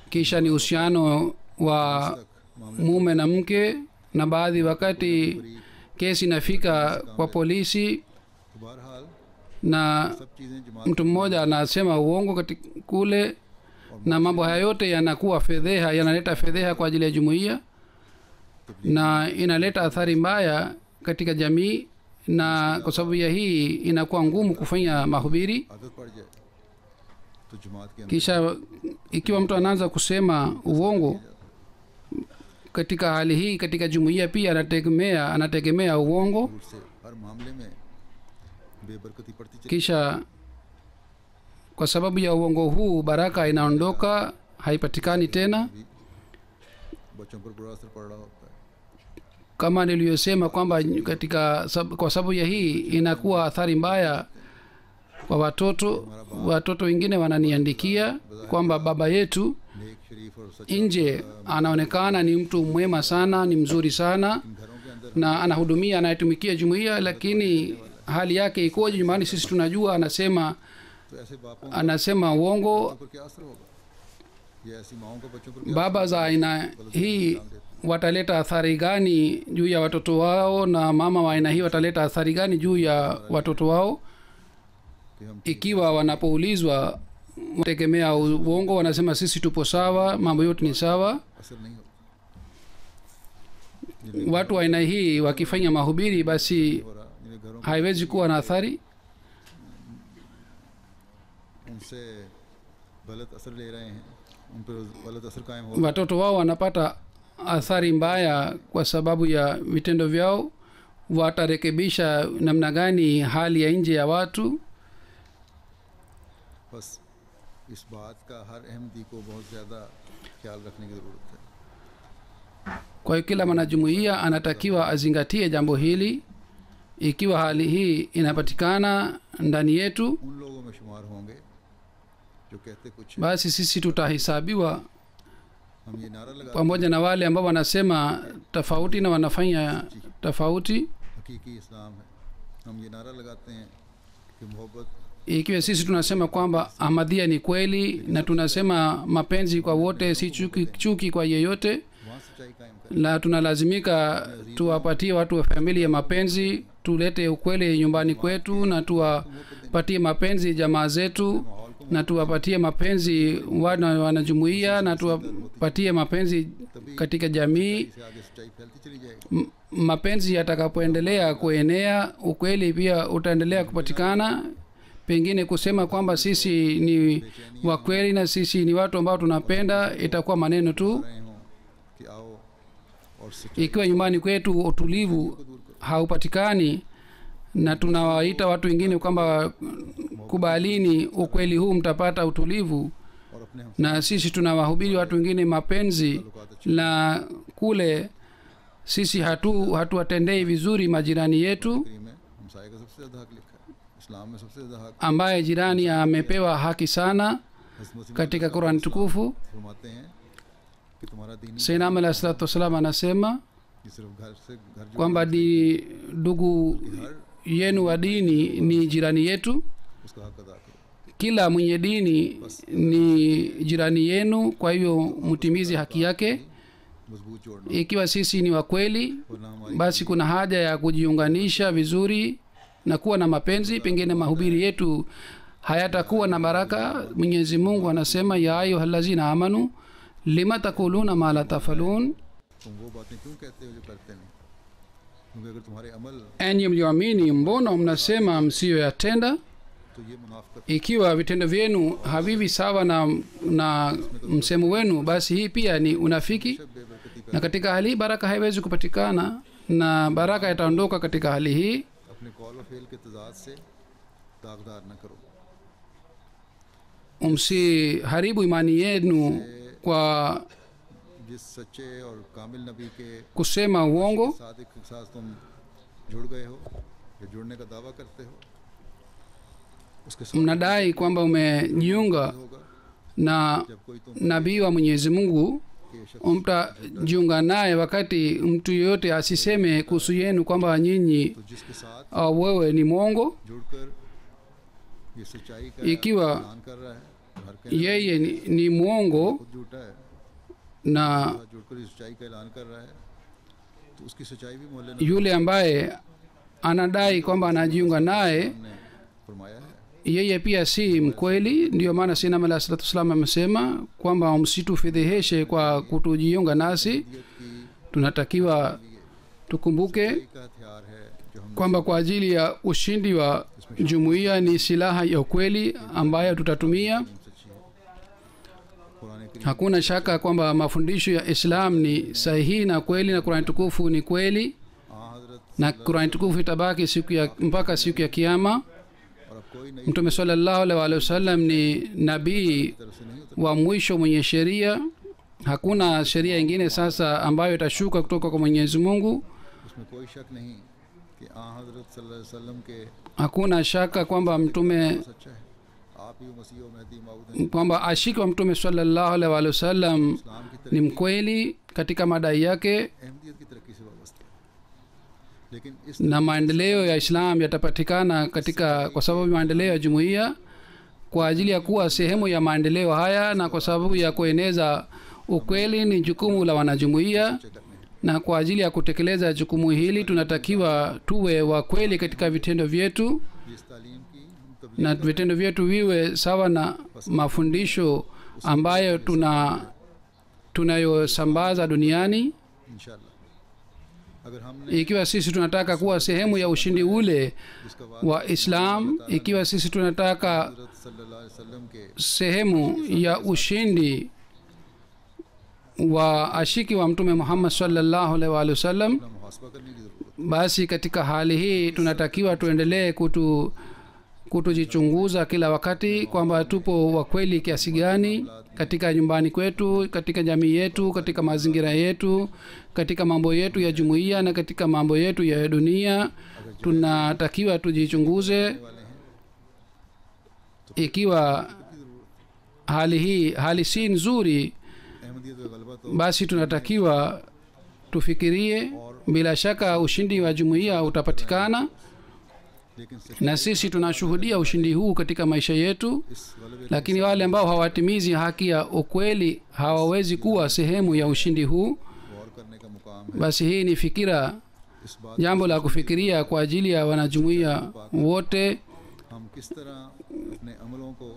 Kisha ni uhusiano wa mume na mke, na baadhi wakati kesi inafika kwa polisi तो बहरहाल na सब चीज़ें जमात mtu mmoja anasema uongo katika kule, na mambo haya yote yanakuwa fedheha, yanaleta fedheha kwa ajili ya jumuiya na inaleta athari mbaya katika jamii, na kwa sababu ya hii inakuwa ngumu kufanya mahubiri. आदत पड़ जाए तो जमात के अंदर Kisha ikiwa mtu anaanza kusema uongo katika hali hii, katika jumuiya pia anategemea uongo. झूठ से हर मामले में बेबरकती पड़ती चली Kisha kwa sababu ya uongo huu baraka inaondoka, haipatikani tena. भी बच्चों पर बुरा असर पड़ रहा होता है। Kama niliyosema kwamba kwa sababu ya hii inakuwa athari mbaya kwa watoto wengine wananiandikia kwamba baba yetu नेक शरीफ और सच्चा nje anaonekana ni mtu mwema sana, ni mzuri sana, घरों के अंदर na anahudumia, anayetumikia jumuiya, lakini hali yake ikoje nyumbani sisi tunajua. तो ऐसे बापों Anasema uongo. पर क्या असर होगा, ये ऐसी माओं का बच्चों पर क्या Baba za aina hii wataleta athari gani juu ya watoto wao, na mama wa aina hii wataleta athari gani juu ya watoto wao? कि हम Ikiwa wanapoulizwa wategemea uongo, wanasema sisi tupo sawa, mambo yote ni sawa. असर नहीं होता Watu wa aina hii wakifanya mahubiri, basi हो रहा, जिन्हें घरों haiwezi kuwa na athari. उनसे गलत असर ले रहे हैं, उन पर गलत असर कायम हो Watoto wao wanapata athari mbaya kwa sababu ya vitendo vyao. Watarekebisha namna gani hali ya nje ya watu? बस इस बात का हर अहमदी को बहुत ज़्यादा ख्याल रखने की ज़रूरत है। Kwa hiyo kila mwanajumuiya anatakiwa azingatie jambo hili. Ikiwa hali hii inapatikana ndani yetu, उन लोगों में शुमार होंगे जो कहते कुछ हैं। basi sisi tutahesabiwa हम ये नारा लगा pamoja na wale ambao wanasema tofauti na wanafanya tofauti. हकीकी इस्लाम है। हम ये नारा लगाते हैं कि मोहब्बत Ikiwa sisi tunasema kwamba Ahmadiyya ni kweli, na tunasema mapenzi kwa wote, si chuki kwa yeyote, वहाँ सच्चाई कायम करें। na tunalazimika tuwapatie watu wa familia mapenzi, tulete ukweli nyumbani kwetu, na tuwapatie mapenzi jamaa zetu, na tuwapatie mapenzi wanajumuiya, na tuwapatie mapenzi katika jamii. इससे आगे सच्चाई फैलती चली जाएगी। Mapenzi yatakapoendelea kuenea, ukweli pia utaendelea kupatikana. Pengine kusema kwamba sisi ni wa kweli na sisi ni watu ambao tunapenda itakuwa maneno tu. रहे हों कि आओ और सच्चाई Ikiwa nyumbani kwetu utulivu haupatikani, na tunawaita watu wengine kwamba kubalini ukweli huu, mtapata utulivu, और अपने हम na sisi tunawahubiri watu wengine mapenzi, na kule sisi hatuwatendei vizuri majirani yetu करीम में हमसाये का सबसे ज़्यादा हक लिखा है इस्लाम में सबसे ज़्यादा हक ambaye jirani amepewa haki sana हज़रत मसीह katika Qur'an tukufu फरमाते हैं कि तुम्हारा दीनी Sayyidina Muhammad sallallahu alaihi wasallam anasema कि सिर्फ घर से घर जो kwamba ndugu yenu wa dini ni jirani yetu उसका हक अदा करो kila mwenye dini ni jirani yenu kwa hivyo mtimize haki yake मजबूत जोड़ना ikiwa sisi ni wa kweli वरना हमारी basi kuna haja ya kujiunganisha vizuri na kuwa na mapenzi pengine mahubiri yetu hayatakuwa na baraka Mwenyezi Mungu anasema ya ayyuhallazina amanu lima takuluna ma la tafalun तुम वो बातें क्यों कहते हो जो करते नहीं क्योंकि अगर तुम्हारे अमल enyi mlioamini mbona mnasema msiyoyatenda तो ये मुनाफिकत ikiwa vitendo vyenu havivi sawa na msemo wenu basi hii pia ni unafiki बेबरकती na katika hali hii baraka haiwezi kupatikana na baraka itaondoka katika hali hii अपने कौल और फेल के तजाद से दागदार न करो msiharibu imani yenu kwa जिस सच्चे और कामिल नबी के kusema uongo सादिक के साथ तुम जुड़ गए हो या जुड़ने का दावा करते हो उसके साथ mnadai kwamba umejiunga होगा na जब कोई तुम nabii wa Mwenyezi Mungu के शख्स mtajiunga naye wakati mtu yeyote asiseme kuhusu yenu kwamba nyinyi तो जिसके साथ au wewe ni mwongo जुड़कर ये सच्चाई का ikiwa ऐलान कर रहा है और हर कहने yeye ni mwongo खुद झूठा है na साथ जुड़कर इस सच्चाई का ऐलान कर रहा है तो उसकी सच्चाई भी मोहल्ले ने yule ambaye anadai kwamba anajiunga naye फरमाया है yeye pia si mkweli ndio maana Sayyidina Muhammad sallallahu alaihi wasallam amesema kwamba msitufedheheshe kwa kutujiunga nasi की tunatakiwa tukumbuke का हथियार है जो हम kwamba kwa ajili ya ushindi wa jumuiya ni silaha ya ukweli ambayo tutatumia सच्ची है कुरान करीम hakuna shaka kwamba mafundisho ya Islam ni sahihi na kweli na Qur'an tukufu ni kweli हाँ हजरत na Qur'an tukufu itabaki mpaka siku ya kiyama और अब कोई नई Mtume sallallahu alaihi wasallam ni nabii तरफ से नहीं होता wa mwisho mwenye sheria hakuna sheria ingine sasa ambayo itashuka kutoka kwa Mwenyezi Mungu उसमें कोई शक नहीं कि हजरत सल्लल्लाहु अलैहि वसल्लम के hakuna shaka kwamba mtume सच्चा है आप ही मसीह और महदी माऊद kwamba ashiki wa mtume sallallahu alaihi wasallam इस्लाम की ni mkweli katika madai yake अहमियत की तरक्की से वाबस्ता है लेकिन इस na maendeleo ya Islam yatapatikana kwa sababu ya maendeleo ya jumuiya kwa ajili ya kuwa sehemu ya maendeleo haya na kwa sababu ya kueneza ukweli ni jukumu la wanajumuiya करने हैं na kwa ajili ya kutekeleza jukumu hili tunatakiwa tuwe wa kweli katika vitendo vyetu इस तालीम की तबलीग na vitendo vyetu viwe sawa na mafundisho ambayo tunayosambaza duniani इंशाल्लाह अगर हमने ikiwa sisi tunataka kuwa sehemu ya ushindi ule जिसका वादा wa Islam ikiwa sisi tunataka हजरत सल्लल्लाहु अलैहि वसल्लम के sehemu ya ushindi wa ashiki wa mtume Muhammad sallallahu alaihi wasallam अपना मुहासबा करने की ज़रूरत basi katika hali hii tunatakiwa tuendelee kutujichunguza kila wakati kwamba tupo wa kweli kiasi gani katika nyumbani kwetu katika jamii yetu katika mazingira yetu katika mambo yetu ya jumuiya na katika mambo yetu ya dunia tunatakiwa tujichunguze वाले हैं ikiwa hali si nzuri Ahmadiyyat व गलबा तो basi tunatakiwa tufikirie bila shaka ushindi wa jumuiya utapatikana लेकिन na sisi tunashuhudia ushindi huu katika maisha yetu इस गलबे lakini wale ambao hawatimizi haki ya ukweli hawawezi kuwa sehemu ya ushindi huu गौर करने का मुकाम है basi hii ni fikira इस बात jambo la kufikiria kwa ajili ya wanajumuiya wote हम किस तरह अपने अमलों को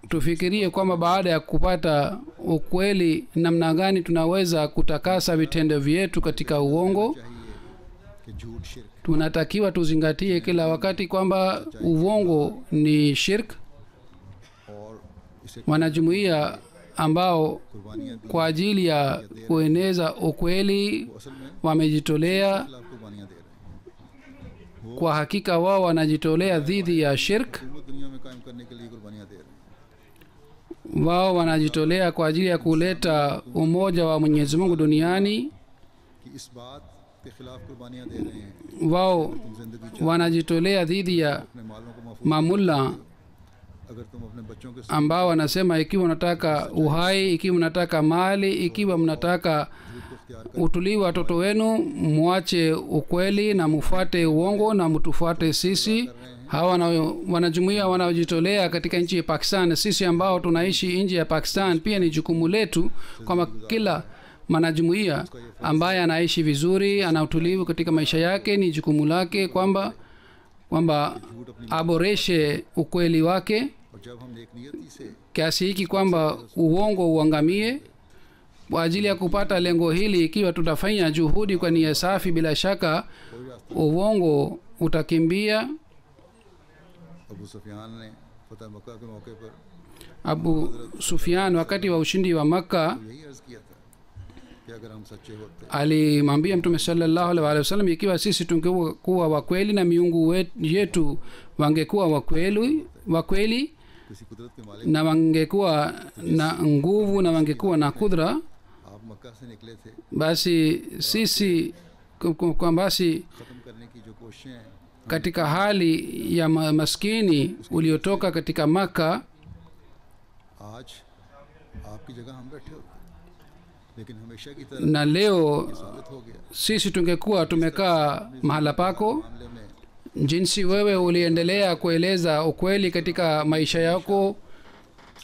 tufikirie kwamba baada ya kupata ukweli namna gani tunaweza kutakasa vitendo vyetu katika uongo चाहिए कि झूठ शिरक tunatakiwa tuzingatie kila wakati kwamba uongo ni shirk और इसे wanajumuiya ambao कुर्बानियाँ दी kwa ajili ya kueneza ukweli वो असल में wamejitolea खिलाफ कुर्बानियाँ दे रहे हैं kwa hakika wao wanajitolea dhidi ya shirk हुकूमत दुनिया में कायम करने के लिए कुर्बानियाँ दे रहे हैं wao wanajitolea kwa ajili ya kuleta umoja wa Mwenyezi Mungu duniani कि इस बात के खिलाफ कुर्बानियां दे रहे हैं wao तुम जिंदगी wanajitolea dhidi ya अपने मालों को महफूज mamulla अगर तुम अपने बच्चों के ambao wanasema ikiwa mnataka uhai, ikiwa mnataka mali, ikiwa mnataka utulivu watoto wenu, mwache ukweli na mufuate uongo na mtufuate sisi. Hawa wanajumuia wanaojitolea katika nchi ya Pakistan, sisi ambao tunaishi nje ya Pakistan, pia ni jukumu letu kwamba kila mwanajumuia ambaye anaishi vizuri, ana utulivu katika maisha yake, ni jukumu lake kwamba aboreshe ukweli wake और जब हम नेक नियति से kiasi hiki kwamba uongo uangamie. Kwa ajili ya kupata lengo hili, ikiwa tutafanya juhudi kwa nia safi, bila shaka uongo utakimbia. Abu सुफियान ने फतह मक्का के मौके पर Abu Sufyan wakati wa ushindi wa Makka यही अर्ज किया था कि अगर हम सच्चे होते alimwambia Mtume sallallahu alaihi wasallam, ikiwa sisi tungekuwa wakweli na miungu yetu wangekuwa wakweli किसी कुदरत के मालिक na wangekuwa na nguvu na wangekuwa na kudra, आप मक्का से निकले थे basi sisi kwa basi ख़त्म करने की जो कोशिशें हैं katika hali ya maskini uliotoka katika Maka, आज आपकी जगह हम बैठे होते लेकिन हमेशा की तरह na leo साबित हो गया sisi tungekuwa tumekaa mahala pako. मामले में Jinsi wewe uliendelea kueleza ukweli katika maisha yako,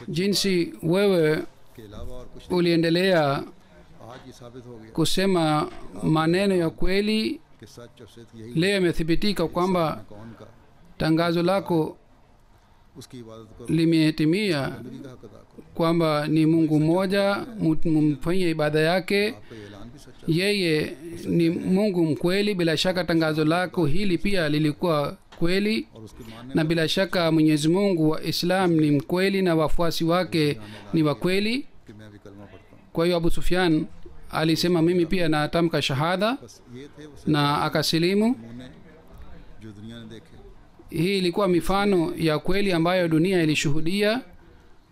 jinsi wewe के अलावा और कुछ uliendelea आज ये साबित हो गया kusema maneno ya kweli, कि सच और सिद्ध यही leo imethibitika kwamba कौन का tangazo lako उसकी इबादत करो limetimia, जिंदगी का हक अदा करो kwamba ni Mungu mmoja, mfanye ibada yake, आपका ये ऐलान भी सच्चा है yeye ni Mungu mkweli. Bila shaka tangazo lako hili pia lilikuwa kweli, और उसके मानने na bila shaka Mwenyezi Mungu wa Islam ni mkweli na wafuasi wake ni wa kweli. कि मैं भी कलमा पढ़ता हूँ Kwa hiyo Abu Sufyan alisema mimi pia natamka shahada बस ये थे वो na akasilimu. नमूने जो दुनिया ने देखे Hii ilikuwa mifano ya kweli ambayo dunia ilishuhudia,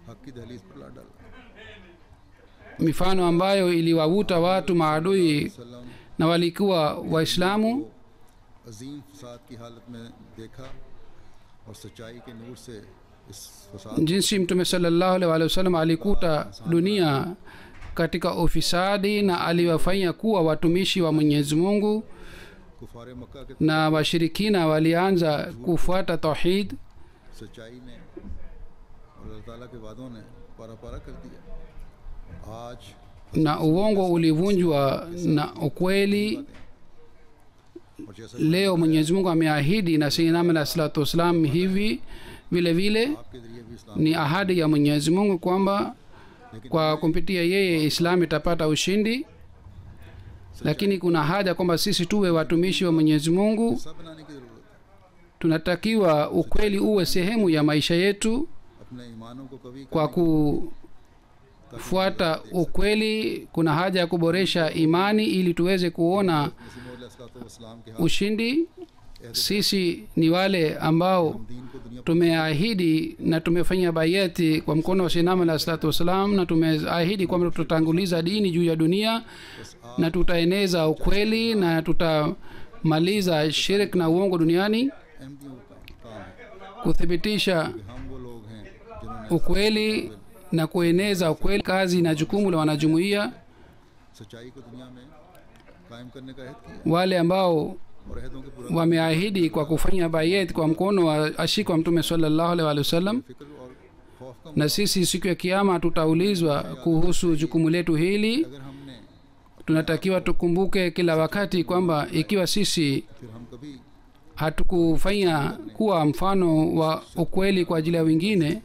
हक की दहलीज पर ला डाला mifano ambayo iliwavuta watu maadui सल्लम na walikuwa Waislamu. अजीम फसाद की हालत में देखा और सच्चाई के नूर से इस फसाद Jinsi Mtume sallallahu alaihi wasallam alikuta dunia katika ufisadi na aliwafanya kuwa watumishi wa Mwenyezi Mungu, कुफार मक्का के na washirikina walianza kufuata tauhid, सच्चाई ने और अल्लाह ताला के वादों ने पारा पारा कर दिया आज na uongo ulivunjwa na ukweli. और जैसा Leo Mwenyezi Mungu ameahidi na Sayyidina Muhammad sallallahu alaihi wasallam hivi vile vile आपके जरिए भी इस्लाम ni ahadi ya Mwenyezi Mungu kwamba kwa kumpitia yeye Islam itapata ushindi, lakini kuna haja kwamba sisi tuwe watumishi wa Mwenyezi Mungu. सब बनाने की ज़रूरत है Tunatakiwa ukweli uwe sehemu ya maisha yetu. अपने ईमानों को कभी Kwa kufuata ukweli kuna haja ya kuboresha imani ili tuweze kuona इस्लाम के हाथ ushindi. Sisi ni wale ambao दीन को दुनिया tumeahidi na tumefanya bayati kwa mkono wa Sayyidina Muhammad sallallahu alaihi wasallam, na tumeahidi kwamba tutatanguliza dini juu ya dunia na tutaeneza ukweli na tutamaliza shirk na uongo duniani, अहमदियों का काम है kuthibitisha कि हम वो लोग हैं जिन्होंने ukweli na kueneza ukweli, kazi na jukumu la wanajumuiya, सच्चाई को दुनिया में कायम करने का अहद किया wale ambao और अहदों के पूरा wameahidi kwa kufanya bayat kwa mkono wa ashika wa Mtume sallallahu alaihi wasallam. फिक्र और खौफ का Na sisi siku ya Kiyama tutaulizwa kuhusu jukumu letu hili. अगर हमने Tunatakiwa tukumbuke kila wakati kwamba ikiwa sisi फिर हम कभी hatukufanya kuwa mfano wa ukweli kwa ajili ya wengine,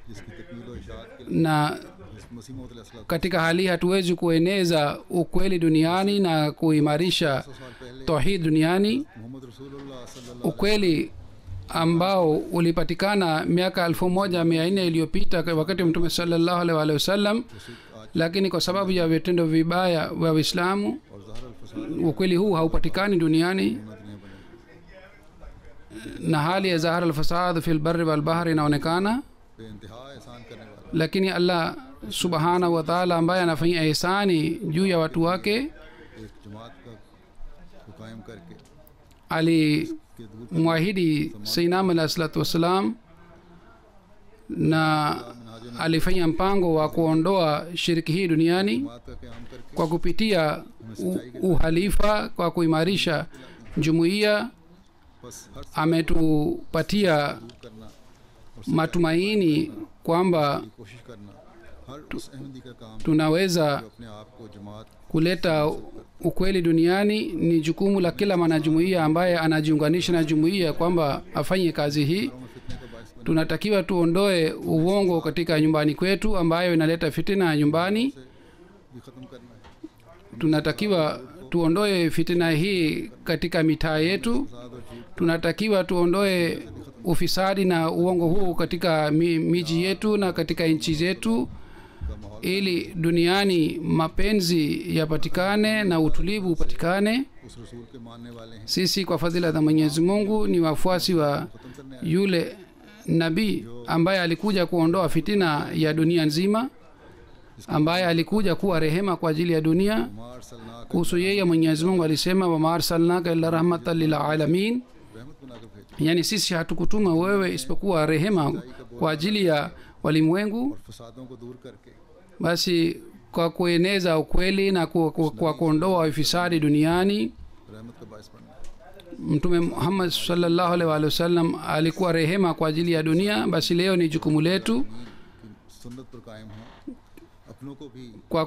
जिसकी तकमील और इशाअत के na मसीह मौद अलैहिस्सलाम katika hali hatuwezi kueneza ukweli duniani na kuimarisha साल पहले tauhid duniani, मोहम्मद रसूलुल्लाह सल्लल्लाहु ukweli ambao ulipatikana miaka 1400 iliyopita wakati wa Mtume sallallahu alaihi wasallam, lakini kwa sababu ya vitendo vibaya vya Uislamu और ज़हर अल-फसाद ukweli huu haupatikani duniani, दुनिया बने na hali ya zahar al-fasad fil barri wal bahri inaonekana. बेइंतहा एहसान करने वाला Lakini Allah subhanahu wa ta'ala ambaye anafanya ihsani juu ya watu wake एक जमात का को कायम करके alimwahidi Sayyidina alayhi salatu wassalam na alifanya mpango wa kuondoa shiriki hii duniani जमात का क़याम करके kwa kupitia uhalifa kwa kuimarisha jumuiya. बस हर Ametupatia करना matumaini kwamba की कोशिश करना, हर उस अहमदी का काम tunaweza जो अपने आप को जमात kuleta ukweli duniani. Ni jukumu la kila mwanajumuiya ambaye anajiunganisha na jumuiya kwamba afanye kazi hii. में फितने का बायस बने Tunatakiwa tuondoe uongo katika nyumbani kwetu ambayo inaleta fitina nyumbani. से भी ख़त्म करना है। Tunatakiwa tuondoe fitina hii katika mitaa yetu. फसाद और झूठ Tunatakiwa tuondoe ufisadi na uongo huu katika miji yetu na katika nchi zetu, का माहौल ili duniani mapenzi yapatikane na utulivu upatikane. उस रसूल के मानने वाले हैं, Sisi kwa fadhila za Mwenyezi Mungu ni wafuasi wa ख़त्म करने आए। yule nabii ambaye alikuja kuondoa fitina ya dunia nzima, ambaye alikuja kuwa rehema kwa ajili ya dunia. मार Salna Kuhusu yeye Mwenyezi Mungu alisema, wama arsalnaka illa rahmatan lil alamin, रहमत बनाकर भेजा yani sisi hatukutuma wewe isipokuwa rehema kwa ajili ya walimwengu. और फसादों को दूर करके Basi kwa kueneza ukweli na kwa kuondoa ufisadi duniani, रहमत का बायस बनना, Mtume Muhammad sallallahu alaihi wasallam alikuwa rehema kwa ajili ya dunia. Basi leo ni jukumu letu कि सुन्नत पर कायम हो, अपनों को भी kwa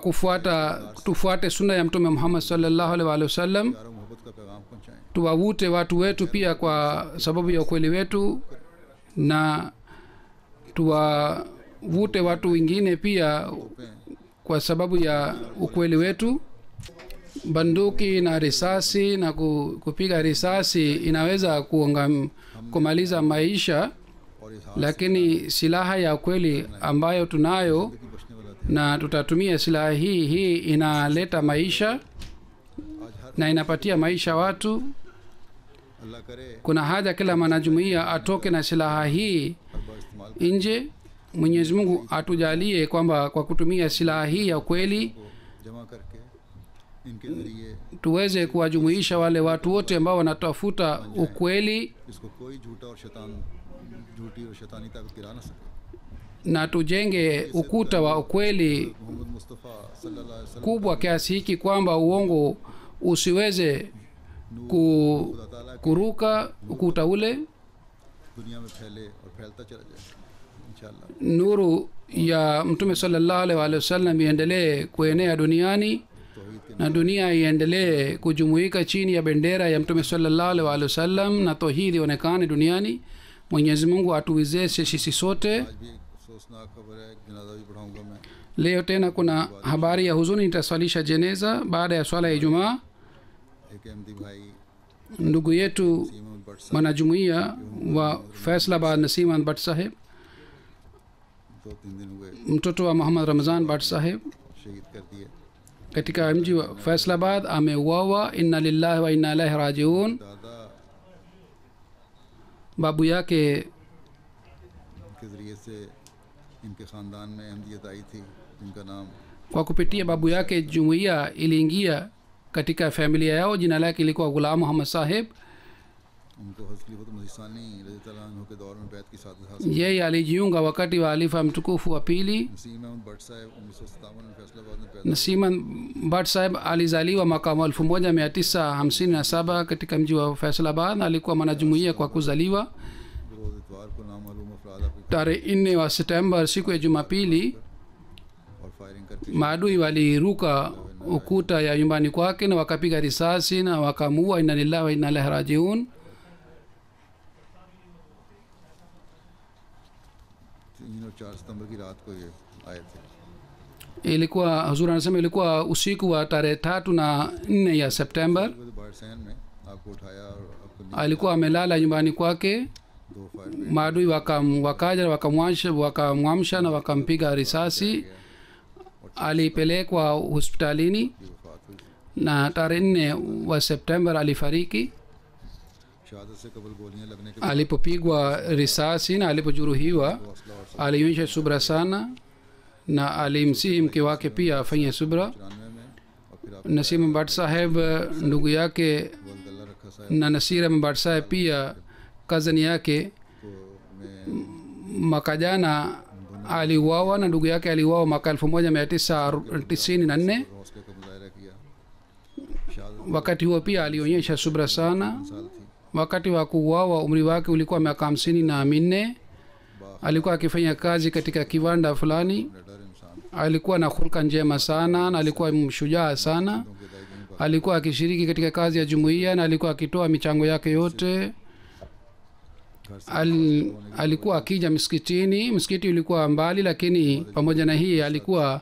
tufuate sunna ya Mtume Muhammad sallallahu alaihi wasallam, प्यार और मोहब्बत का पैगाम पहुंचाएं। tuwavute watu wetu pia kwa sababu ya ukweli wetu, na tuwavute watu wengine pia kwa sababu ya ukweli wetu. Banduki na risasi na kupiga risasi inaweza kumaliza maisha, और इस हाथ lakini silaha ya ukweli ambayo tunayo की बचने वाला थे। na tutatumia silaha hii inaleta maisha आज हर na inapatia maisha watu. अल्लाह करे Kuna haja kila mwanajumuiya atoke na silaha hii हर बार इस्तेमाल nje. Mwenyezi Mungu atujalie kwamba kwa kutumia silaha hii ya ukweli को जमा करके इनके जरिए tuweze kuwajumuisha wale watu wote ambao wanatafuta ukweli, इसको कोई झूठा और शैतान झूठी और शैतानी ताकत गिरा ना सके। na tujenge ukuta wa ukweli Mohammad मुस्तफ़ा सल्लल्लाहु अलैहि वसल्लम kubwa kiasi hiki kwamba uongo usiweze खुदा ताला की kuruka ukuta ule. दुनिया में फैले और फैलता चला जाए इंशाअल्लाह। Nuru ya Mtume sallallahu alaihi wasallam iendelee kuenea duniani तौहीद के na dunia iendelee kujumuika chini ya bendera ya Mtume sallallahu alaihi wasallam na tauhidi ionekane duniani. Mwenyezi Mungu atuwezeshe sisi sote. आज भी एक अफसोसनाक खबर है, जनाजा भी पढ़ाऊंगा मैं। Leo tena kuna habari ya huzuni, nitaswalisha jeneza baada ya swala ya Ijumaa. एक अहमदी भाई Ndugu yetu सीमा भट्ट साहब mwanajumuiya wa Faisalabad Nasim Ahmad Bhatt Saheb, 2-3 दिन हुए mtoto wa Muhammad Ramazan Bhatt Saheb, शहीद कर दिए। katika mji wa Faisalabad ameuawa. Inna lillahi wa inna ilaihi rajiun. दादा Babu yake के ज़रिए से इनके ख़ानदान में अहमदियत आई थी, जिनका नाम kwa kupitia babu yake jumuiya iliingia katika familia yao. Jina lake ilikuwa Ghulam Muhammad Saheb. उनको हज़रत खलीफत मसीह सानी रज़ियल्लाहु अन्हु के दौर में बैत की सादत हासिल। Yeye alijiunga wakati wa alifa mtukufu wa pili. Naseem अहमद भट्ट साहब 1957 में फैसलाबाद में पैदा Nasiman Bhatt Saheb alizaliwa mwaka 1957 katika mji wa Faisalabad. Alikuwa mwanajumuiya kwa kuzaliwa रोज़ इतवार को नामालूम अफराद आपकी tarehe 4 wa Septemba, siku ya Jumapili. और फायरिंग करके Maadui waliruka ukuta ya nyumbani kwake na wakapiga risasi na wakamuua. Inna lillahi wa inna ilaihi rajiun. 3 और 4 सितंबर की रात को ये आए थे। Ilikuwa huzuri anasema ilikuwa usiku wa tarehe 3 na 4 ya Septemba. तो बाहर सहन में आपको उठाया और आपको Alikuwa amelala nyumbani kwake. 2 fire Maadui wakaja wakamwamsha na wakampiga risasi. Alipelekwa hospitalini की वफात हुई। na tarehe 4 wa Septemba alifariki शहादत से कबल गोलियां लगने के alipopigwa risasi na alipojeruhiwa. हौसला और Alionyesha subra sana na alimsihi mke wake pia afanye subra. 94 में और फिर आप nasim ahmad saheb ndugu yake वो गला रखा साहब na nasir ahmad saheb pia kazani yake को मैं mwaka jana aliuawa na ndugu yake aliuawa mwaka 1994 हौसले का मुजाहरा किया शहादत wakati huo pia alionyesha subra sana साल थी wakati wa kuuawa umri wake ulikuwa miaka 54 alikuwa akifanya kazi katika kiwanda fulani डर इंसान alikuwa na hulka njema sana na alikuwa mshujaa sana के दायरे में alikuwa akishiriki katika kazi ya jumuiya na alikuwa akitoa michango yake yote alikuwa akija msikitini msikiti ulikuwa mbali lakini pamoja na hii alikuwa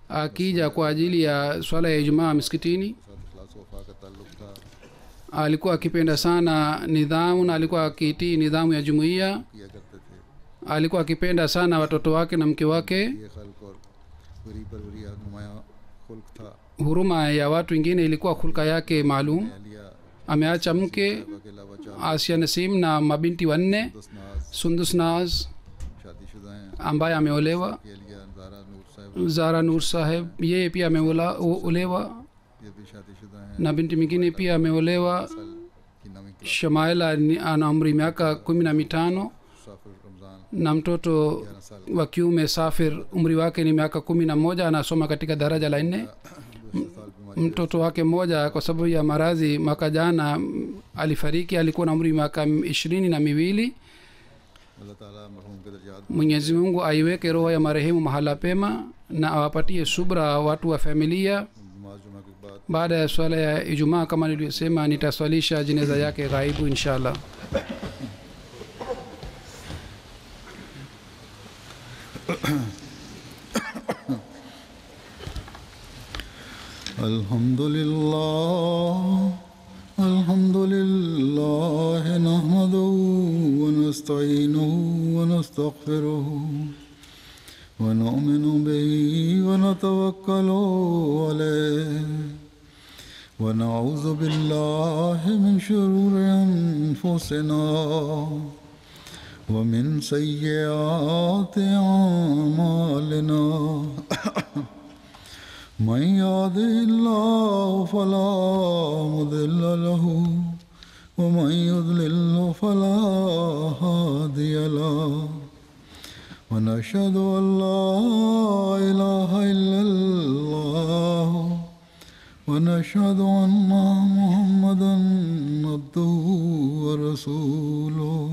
akija kwa ajili ya swala ya ijumaa msikitini साथ इखलास वफा का ताल्लुक था alikuwa akipenda sana nidhamu na alikuwa akitii nidhamu ya jumuiya किया करते थे alikuwa akipenda sana watoto wake na mke wake ये खल्क और गरीब परवरिया नुमाया खुल्क था huruma ya watu wengine ilikuwa hulka yake maalum लिया ameacha mke के अलावा चार asia nasim na mabinti wanne दोस्त नाज sundus naz शादीशुदा हैं ambaye ameolewa के लिया ज़ारा नूर साहब zara nur saheb yeye pia ameolewa ये भी शादीशुदा हैं na binti mwingine pia ameolewa साल की नवी class shamaila ana umri miaka 15 मुसाफिर रमज़ान na mtoto 11 साल wa kiume safir umri wake ni miaka 11 anasoma katika daraja la 4 दूसरे साल बीमारी mtoto wake mmoja kwa sababu ya maradhi mwaka jana alifariki alikuwa na umri wa miaka 22 अल्लाह ताला मरहूम के दर्जात mwenyezi mungu aiweke roho ya marehemu mahala pema na awapatie subra watu wa familia नमाज जुमा के बाद baada ya swala ya ijumaa kama nilivyosema nitaswalisha jeneza yake ghaibu inshallah الحمد لله نحمده ونستعينه ونستغفره ونؤمن به ونتوكل عليه ونعوذ بالله من شرور أنفسنا ومن سيئات أعمالنا من يهده الله فلا مضل له ومن يضلل فلا هادي له ونشهد أن لا إله إلا الله ونشهد أن محمدا عبده ورسوله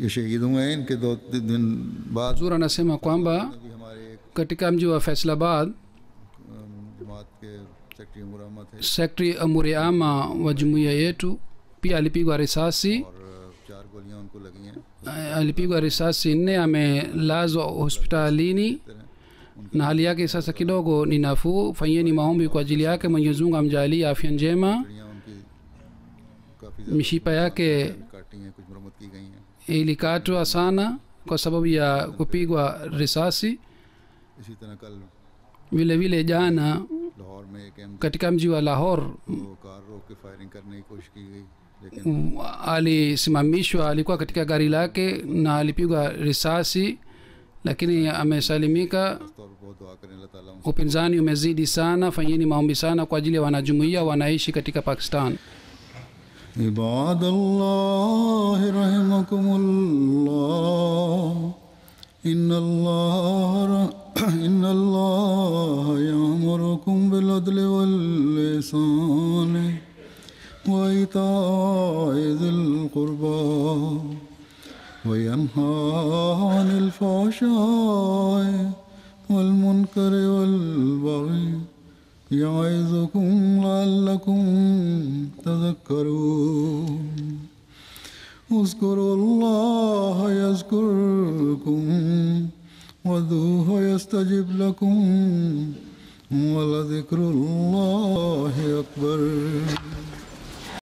ये शहीद हुए हैं इनके 2 दिन बाद Zura anasema kwamba भी हमारे एक katika mji wa Faisalabad जमात के सेक्रेटरी मुरामा थे sekretari amuriama wa jumuiya yetu pia alipigwa risasi और 4 गोलियां उनको लगी हैं alipigwa risasi 4 amelazwa hospitalini na hali yake sasa kidogo ni nafuu fanyeni maombi kwa ajili yake mwenyezi mungu amjalie afya njema हड्डियां उनकी काफ़ी mishipa yake काटी हैं कुछ मरम्मत की गई हैं ilikatwa sana kwa sababu ya kupigwa risasi इसी तरह कल vile vile jana लाहौर में एक एम katika mji wa lahore को कार रोक के फायरिंग करने की कोशिश की गई लेकिन alisimamishwa alikuwa katika gari lake na alipigwa risasi lakini amesalimika तौर पर बहुत दुआ करें अल्लाह ताला उनसे upinzani umezidi sana fanyeni maombi sana kwa ajili ya wanajumuiya wanaishi katika pakistan عباد الله رحمكم الله إن الله يأمركم بالعدل والإحسان وإيتاء ذي القربى وينهى عن الفحشاء والمنكر والبغي يعظكم لعلكم تذكرون اذكروا الله يذكركم وادعوه يستجب لكم ولذكر الله أكبر